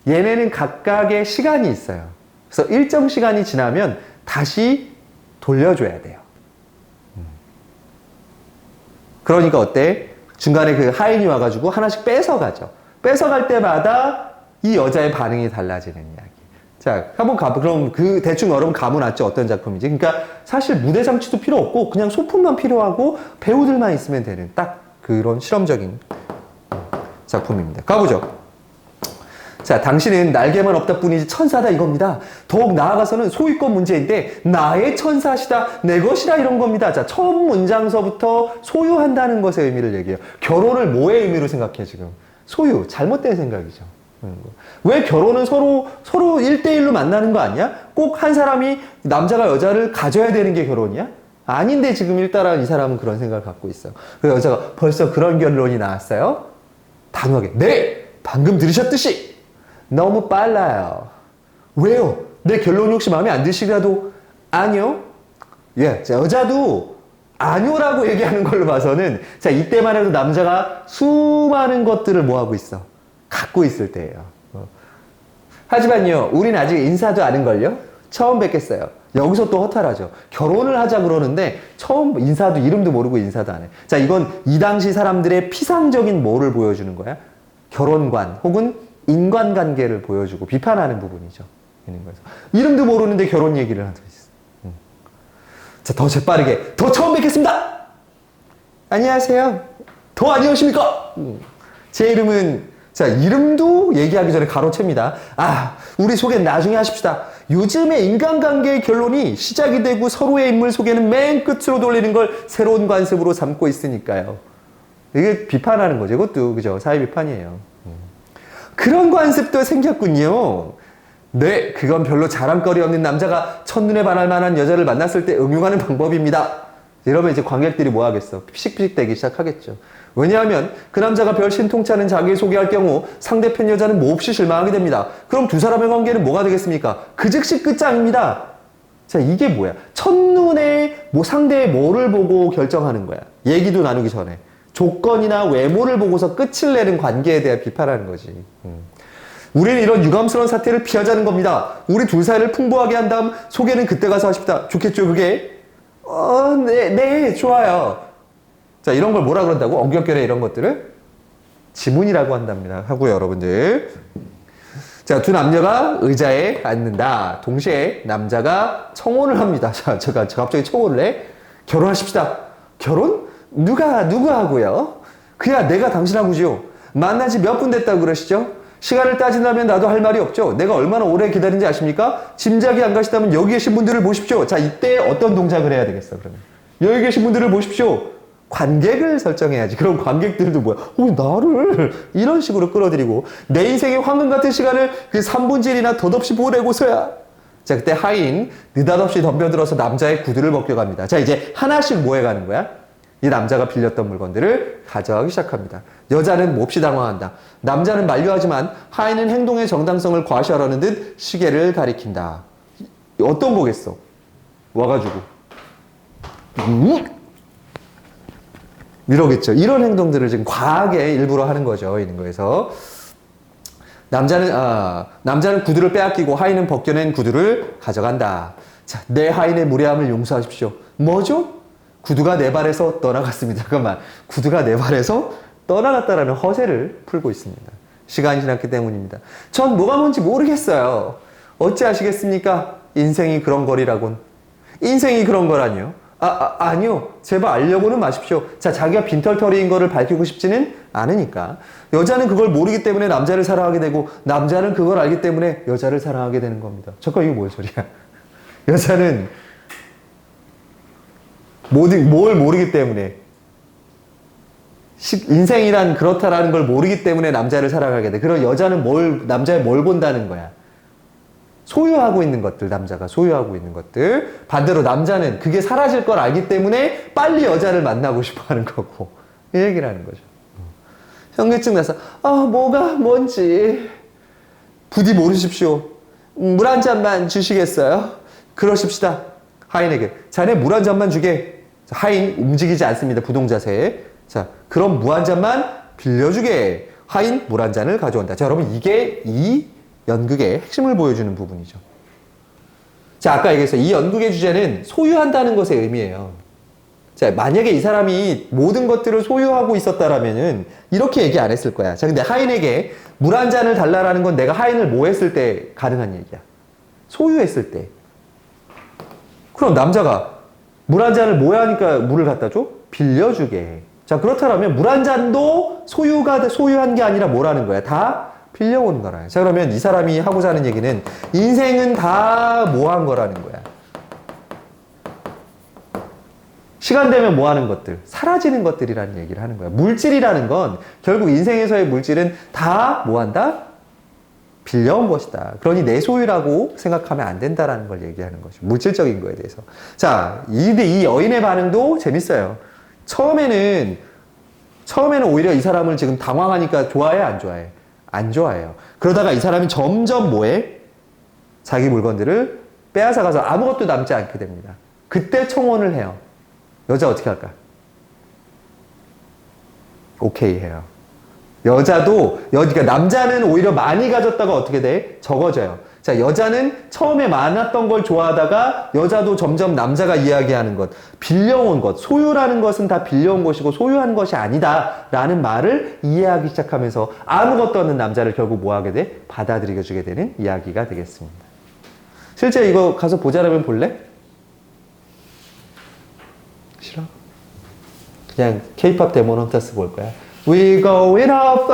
얘네는 각각의 시간이 있어요. 그래서 일정 시간이 지나면 다시 돌려줘야 돼요. 그러니까 어때? 중간에 그 하인이 와가지고 하나씩 뺏어가죠. 뺏어갈 때마다 이 여자의 반응이 달라지는 이야기. 자, 한번 그럼 대충 여러분 감은 왔죠? 어떤 작품인지. 그러니까 사실 무대 장치도 필요 없고 그냥 소품만 필요하고 배우들만 있으면 되는 딱 그런 실험적인 작품입니다. 가보죠. 자, 당신은 날개만 없다 뿐이지 천사다 이겁니다. 더욱 나아가서는 소유권 문제인데 나의 천사시다, 내 것이다 이런 겁니다. 자, 처음 문장서부터 소유한다는 것의 의미를 얘기해요. 결혼을 뭐의 의미로 생각해 지금? 소유, 잘못된 생각이죠. 왜 결혼은 서로 1대1로 만나는 거 아니야? 꼭 한 사람이 남자가 여자를 가져야 되는 게 결혼이야? 아닌데 지금 일단은 이 사람은 그런 생각을 갖고 있어요. 그 여자가 벌써 그런 결론이 나왔어요? 단호하게 네! 방금 들으셨듯이 너무 빨라요. 왜요? 내 결론이 혹시 마음에 안 드시라도 아니요? 예, 여자도 아니요라고 얘기하는 걸로 봐서는 자, 이때만 해도 남자가 수많은 것들을 뭐하고 있어? 갖고 있을 때예요. 하지만요, 우린 아직 인사도 안 한걸요? 처음 뵙겠어요. 여기서 또 허탈하죠. 결혼을 하자 그러는데 처음 인사도 이름도 모르고 인사도 안 해. 자, 이건 이 당시 사람들의 피상적인 뭐를 보여주는 거야? 결혼관 혹은 인간관계를 보여주고 비판하는 부분이죠. 이름도 모르는데 결혼 얘기를 하고 있어. 자, 더 재빠르게 더 처음 뵙겠습니다. 안녕하세요. 더 안녕하십니까? 제 이름은 자, 이름도 얘기하기 전에 가로챕니다. 아, 우리 소개는 나중에 하십시다. 요즘에 인간관계의 결론이 시작이 되고 서로의 인물 소개는 맨 끝으로 돌리는 걸 새로운 관습으로 삼고 있으니까요. 이게 비판하는 거죠. 이것도 그죠? 사회 비판이에요. 그런 관습도 생겼군요. 네, 그건 별로 자랑거리 없는 남자가 첫눈에 반할 만한 여자를 만났을 때 응용하는 방법입니다. 이러면 이제 관객들이 뭐 하겠어? 피식피식 대기 시작하겠죠. 왜냐하면 그 남자가 별 신통치 않은 자기소개할 경우 상대편 여자는 몹시 실망하게 됩니다. 그럼 두 사람의 관계는 뭐가 되겠습니까? 그 즉시 끝장입니다. 자, 이게 뭐야? 첫눈에 상대의 뭐를 보고 결정하는 거야. 얘기도 나누기 전에. 조건이나 외모를 보고서 끝을 내는 관계에 대해 비판하는 거지. 우리는 이런 유감스러운 사태를 피하자는 겁니다. 우리 둘 사이를 풍부하게 한 다음 소개는 그때 가서 하십시다. 좋겠죠, 그게? 네, 좋아요. 자, 이런 걸 뭐라 그런다고? 언격결에 이런 것들을? 지문이라고 한답니다. 하고요, 여러분들. 자, 두 남녀가 의자에 앉는다. 동시에 남자가 청혼을 합니다. 자, 제가 갑자기 청혼을 해? 결혼하십시다. 결혼? 누구하고요? 그야 내가 당신하고죠. 만난 지 몇 분 됐다고 그러시죠? 시간을 따진다면 나도 할 말이 없죠. 내가 얼마나 오래 기다린지 아십니까? 짐작이 안 가시다면 여기 계신 분들을 보십시오. 자, 이때 어떤 동작을 해야 되겠어, 그러면? 여기 계신 분들을 보십시오. 관객을 설정해야지. 그럼 관객들도 뭐야? 나를 이런 식으로 끌어들이고 내 인생의 황금 같은 시간을 그 3분질이나 덧없이 보내고서야. 자, 그때 하인 느닷없이 덤벼들어서 남자의 구두를 벗겨갑니다. 자, 이제 하나씩 뭐 해가는 거야? 이 남자가 빌렸던 물건들을 가져가기 시작합니다. 여자는 몹시 당황한다. 남자는 만류하지만 하인은 행동의 정당성을 과시하려는 듯 시계를 가리킨다. 어떤 거겠어? 와가지고 이러겠죠. 이런 행동들을 지금 과하게 일부러 하는 거죠. 이런 거에서 남자는 구두를 빼앗기고 하인은 벗겨낸 구두를 가져간다. 자, 내 하인의 무례함을 용서하십시오. 뭐죠? 구두가 내 발에서 떠나갔습니다. 잠깐만. 구두가 내 발에서 떠나갔다라는 허세를 풀고 있습니다. 시간이 지났기 때문입니다. 전 뭐가 뭔지 모르겠어요. 어찌 아시겠습니까? 인생이 그런 거리라곤. 인생이 그런 거라니요. 아니요. 제발 알려고는 마십시오. 자, 자기가 빈털터리인 거를 밝히고 싶지는 않으니까. 여자는 그걸 모르기 때문에 남자를 사랑하게 되고, 남자는 그걸 알기 때문에 여자를 사랑하게 되는 겁니다. 잠깐, 이게 뭔 소리야? 여자는 뭘 모르기 때문에, 인생이란 그렇다라는 걸 모르기 때문에 남자를 사랑하게 돼. 그럼 여자는 남자에 뭘 본다는 거야? 소유하고 있는 것들, 남자가 소유하고 있는 것들. 반대로 남자는 그게 사라질 걸 알기 때문에 빨리 여자를 만나고 싶어 하는 거고. 이 얘기를 하는 거죠. 현기증 나서, 뭐가 뭔지. 부디 모르십시오. 물 한 잔만 주시겠어요? 그러십시다. 하인에게. 자네 물 한 잔만 주게. 하인 움직이지 않습니다. 부동자세. 자, 그럼 물 한 잔만 빌려주게. 하인 물 한 잔을 가져온다. 자, 여러분, 이게 이 연극의 핵심을 보여주는 부분이죠. 자, 아까 얘기했어요. 이 연극의 주제는 소유한다는 것의 의미예요. 자, 만약에 이 사람이 모든 것들을 소유하고 있었다라면은 이렇게 얘기 안 했을 거야. 자, 근데 하인에게 물 한 잔을 달라라는 건 내가 하인을 뭐 했을 때 가능한 얘기야. 소유했을 때. 그럼 남자가 물 한 잔을 뭐 하니까 물을 갖다 줘? 빌려주게. 자, 그렇다면 물 한 잔도 소유한 게 아니라 뭐라는 거야? 다 빌려온 거라. 자, 그러면 이 사람이 하고자 하는 얘기는 인생은 다 뭐 한 거라는 거야. 시간 되면 뭐 하는 것들, 사라지는 것들이라는 얘기를 하는 거야. 물질이라는 건 결국 인생에서의 물질은 다 뭐 한다? 빌려온 것이다. 그러니 내 소유라고 생각하면 안 된다라는 걸 얘기하는 거죠. 물질적인 거에 대해서. 자, 이 여인의 반응도 재밌어요. 처음에는 오히려 이 사람을 지금 당황하니까 좋아해, 안 좋아해? 안 좋아해요. 그러다가 이 사람이 점점 뭐해? 자기 물건들을 빼앗아가서 아무것도 남지 않게 됩니다. 그때 청혼을 해요. 여자 어떻게 할까? 오케이 해요. 그러니까 남자는 오히려 많이 가졌다가 어떻게 돼? 적어져요. 자, 여자는 처음에 많았던 걸 좋아하다가 여자도 점점 남자가 이야기하는 것, 빌려온 것, 소유라는 것은 다 빌려온 것이고 소유한 것이 아니다 라는 말을 이해하기 시작하면서 아무것도 없는 남자를 결국 뭐 하게 돼? 받아들여주게 되는 이야기가 되겠습니다. 실제 이거 가서 보자라면 볼래? 싫어? 그냥 K-pop 데몬 헌터스 볼 거야. We going up.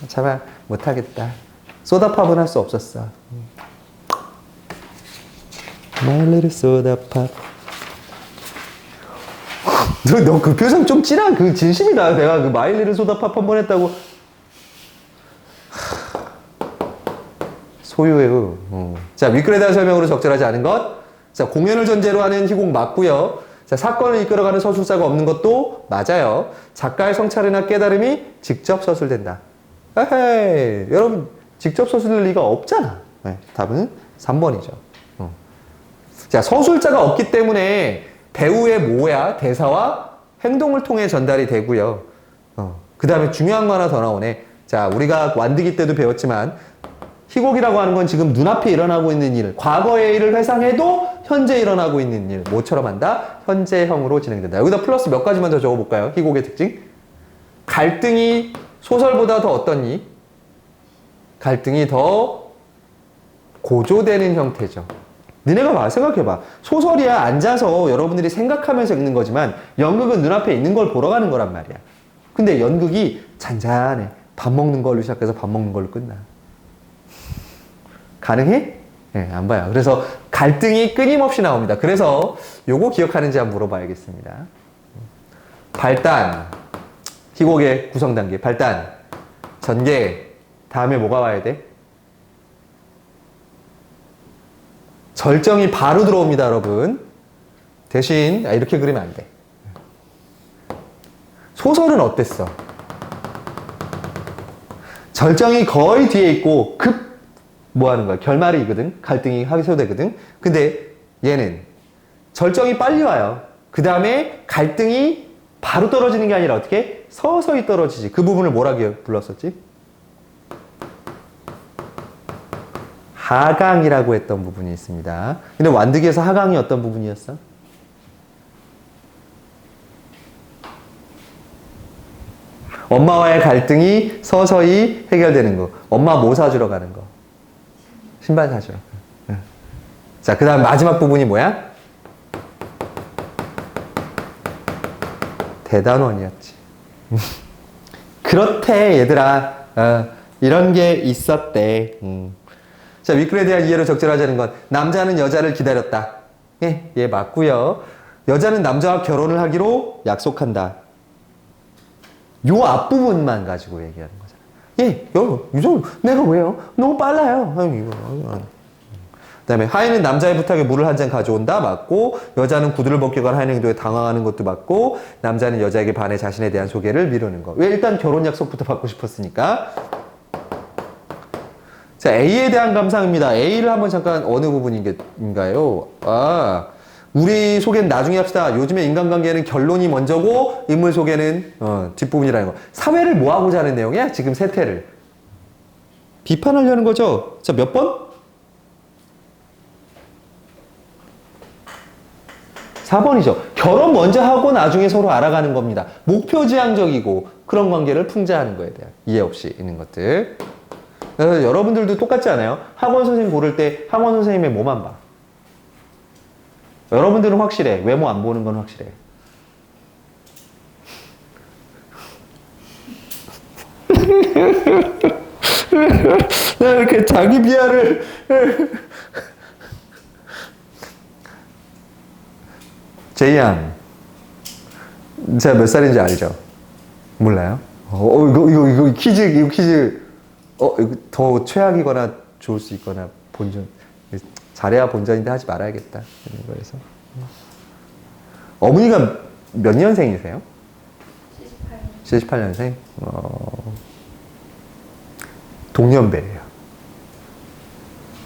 제발 못하겠다. 소다팝은 할 수 없었어. My little soda pop. 너 그 표정 좀 찐한 그 진심이다. 내가 그 My little soda pop 한 번 했다고. 소유예요. 자, 윗글에 대한 설명으로 적절하지 않은 것. 자, 공연을 전제로 하는 희곡 맞고요. 자, 사건을 이끌어가는 서술사가 없는 것도 맞아요. 작가의 성찰이나 깨달음이 직접 서술된다. 에헤이, 여러분 직접 서술될 리가 없잖아. 네, 답은 3번이죠. 자, 서술자가 없기 때문에 배우의 대사와 행동을 통해 전달이 되고요. 그 다음에 중요한 거 하나 더 나오네. 자, 우리가 완득이 때도 배웠지만 희곡이라고 하는 건 지금 눈앞에 일어나고 있는 일, 과거의 일을 회상해도 현재 일어나고 있는 일, 뭐처럼 한다? 현재형으로 진행된다. 여기다 플러스 몇 가지만 더 적어볼까요? 희곡의 특징. 갈등이 소설보다 더 어떠니? 갈등이 더 고조되는 형태죠. 니네가 생각해봐. 소설이야 앉아서 여러분들이 생각하면서 읽는 거지만 연극은 눈앞에 있는 걸 보러 가는 거란 말이야. 근데 연극이 잔잔해. 밥 먹는 걸로 시작해서 밥 먹는 걸로 끝나. 가능해? 네, 안 봐요. 그래서 갈등이 끊임없이 나옵니다. 그래서 요거 기억하는지 한번 물어봐야겠습니다. 발단, 희곡의 구성 단계. 발단, 전개, 다음에 뭐가 와야 돼? 절정이 바로 들어옵니다, 여러분. 대신 이렇게 그리면 안 돼. 소설은 어땠어? 절정이 거의 뒤에 있고 뭐 하는 거야? 결말이거든? 갈등이 해소되거든? 근데 얘는 절정이 빨리 와요. 그 다음에 갈등이 바로 떨어지는 게 아니라 어떻게? 서서히 떨어지지. 그 부분을 뭐라고 불렀었지? 하강이라고 했던 부분이 있습니다. 근데 완득에서 하강이 어떤 부분이었어? 엄마와의 갈등이 서서히 해결되는 거. 엄마 뭐 사주러 가는 거? 신발 사줘. 자, 그 다음 마지막 부분이 뭐야? 대단원이었지. 그렇대, 얘들아. 이런 게 있었대. 자, 위클에 대한 이해로 적절하자는 건 남자는 여자를 기다렸다. 예, 예, 맞고요. 여자는 남자와 결혼을 하기로 약속한다. 요 앞부분만 가지고 얘기하는 거잖아. 예, 요, 내가 왜요? 너무 빨라요. 그 다음에 하인은 남자의 부탁에 물을 한 잔 가져온다. 맞고, 여자는 구두를 벗겨간 하인 행동에 당황하는 것도 맞고, 남자는 여자에게 반해 자신에 대한 소개를 미루는 거. 왜? 일단 결혼 약속부터 받고 싶었으니까. 자, A에 대한 감상입니다. A를 한번 잠깐 어느 부분인가요? 아, 우리 소개는 나중에 합시다. 요즘에 인간관계는 결론이 먼저고 인물 소개는 뒷부분이라는 거. 사회를 뭐하고자 하는 내용이야? 지금 세태를. 비판하려는 거죠. 자, 몇 번? 4번이죠. 결혼 먼저 하고 나중에 서로 알아가는 겁니다. 목표지향적이고 그런 관계를 풍자하는 거에 대한 이해 없이 있는 것들. 그래서 여러분들도 똑같지 않아요? 학원 선생님 고를 때 학원 선생님의 뭐만 봐? 여러분들은 확실해. 외모 안 보는 건 확실해. 이렇게 자기 비하를 제이양, 제가 몇 살인지 알죠? 몰라요? 이거 퀴즈, 이거 더 최악이거나 좋을 수 있거나 본전. 잘해야 본전인데 하지 말아야겠다. 이런 거에서. 어머니가 몇 년생이세요? 78년생? 동년배예요.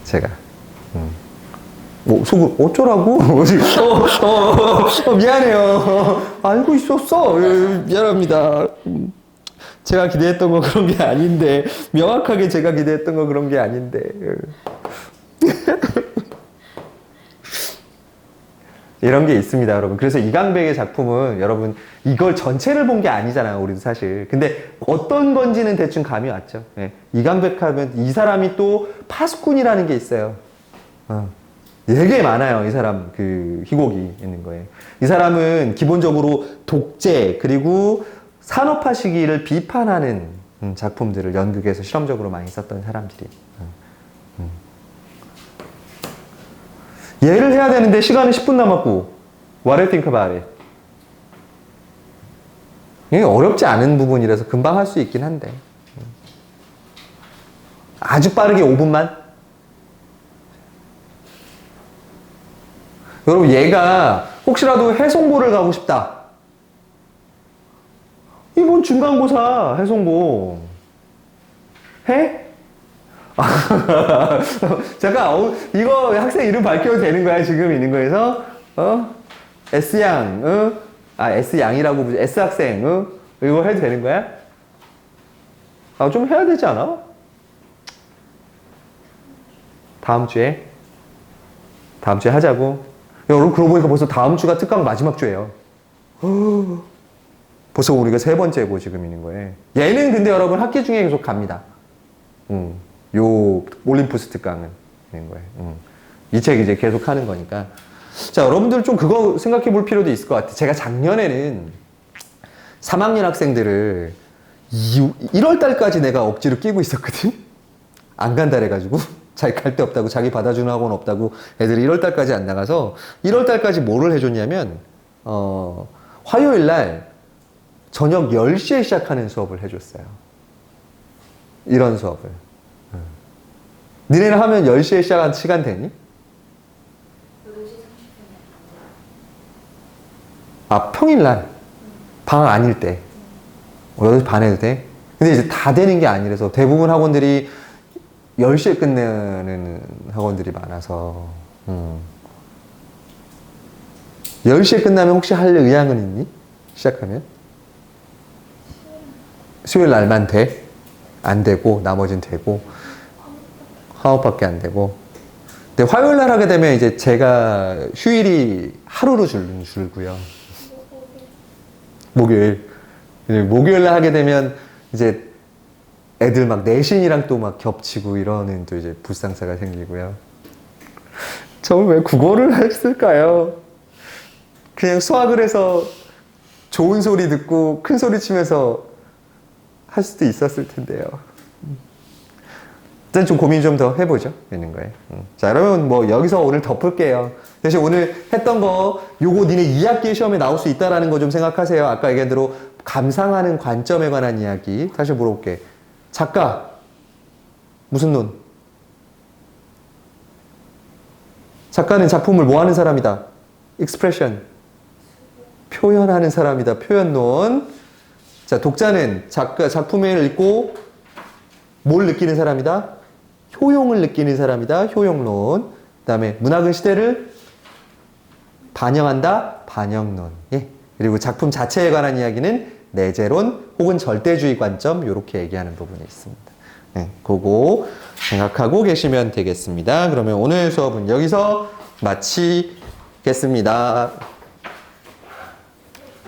제가. 속을 어쩌라고? 미안해요. 알고 있었어. 미안합니다. 제가 기대했던 건 그런 게 아닌데, 명확하게 제가 기대했던 건 그런 게 아닌데. 이런 게 있습니다, 여러분. 그래서 이강백의 작품은 여러분 이걸 전체를 본 게 아니잖아요, 우리도 사실. 근데 어떤 건지는 대충 감이 왔죠. 예. 이강백 하면 이 사람이 또 파수꾼이라는 게 있어요. 되게 많아요, 이 사람 그 희곡이 있는 거에. 이 사람은 기본적으로 독재 그리고 산업화 시기를 비판하는 작품들을 연극에서 실험적으로 많이 썼던 사람들이. 얘를 해야 되는데 시간은 10분 남았고 What do you think about it? 이게 어렵지 않은 부분이라서 금방 할 수 있긴 한데 아주 빠르게 5분만. 여러분 얘가 혹시라도 해송고를 가고 싶다. 이번 중간고사 해송고 해? 잠깐, 이거 학생 이름 밝혀도 되는 거야, 지금 있는 거에서? S양, S양이라고 부르죠. S학생, 이거 해도 되는 거야? 좀 해야 되지 않아? 다음 주에 하자고. 여러분, 그러고 보니까 벌써 다음 주가 특강 마지막 주예요. 벌써 우리가 3번째고 지금 있는 거예요. 얘는 근데 여러분 학기 중에 계속 갑니다. 요 올림푸스 특강은 있는 거예요. 이 책 이제 계속 하는 거니까. 자, 여러분들 좀 그거 생각해 볼 필요도 있을 것 같아요. 제가 작년에는 3학년 학생들을 1월 달까지 내가 억지로 끼고 있었거든. 안 간다 그래가지고 자기 갈 데 없다고, 자기 받아주는 학원 없다고 애들이 1월 달까지 안 나가서 1월 달까지 뭐를 해줬냐면 화요일 날 저녁 10시에 시작하는 수업을 해줬어요. 이런 수업을. 니네는 하면 10시에 시작한 시간 되니? 8시 30분에. 평일날? 방학 아닐 때. 8시 반 해도 돼? 근데 이제 다 되는 게 아니라서 대부분 학원들이 10시에 끝내는 학원들이 많아서 10시에 끝나면 혹시 할 의향은 있니? 시작하면? 수요일 날만 돼? 안 되고 나머지는 되고 화업밖에 안 되고. 근데 화요일 날 하게 되면 이제 제가 휴일이 하루로 줄고요. 목요일 날 하게 되면 이제 애들 막 내신이랑 또 막 겹치고 이러는 또 이제 불상사가 생기고요. 저는 왜 국어를 했을까요? 그냥 수학을 해서 좋은 소리 듣고 큰 소리 치면서 할 수도 있었을 텐데요. 일단 좀 고민 좀 더 해보죠. 있는 거예요. 자, 여러분 뭐 여기서 오늘 덮을게요. 대신 오늘 했던 거 요거 니네 2학기 시험에 나올 수 있다라는 거 좀 생각하세요. 아까 얘기한 대로 감상하는 관점에 관한 이야기. 다시 물어볼게. 작가 무슨 논? 작가는 작품을 뭐 하는 사람이다? expression. 표현하는 사람이다. 표현론. 자, 독자는 작품을 읽고 뭘 느끼는 사람이다? 효용을 느끼는 사람이다. 효용론. 그 다음에 문학은 시대를 반영한다. 반영론. 예. 그리고 작품 자체에 관한 이야기는 내재론 혹은 절대주의 관점 이렇게 얘기하는 부분이 있습니다. 네, 그거 생각하고 계시면 되겠습니다. 그러면 오늘 수업은 여기서 마치겠습니다.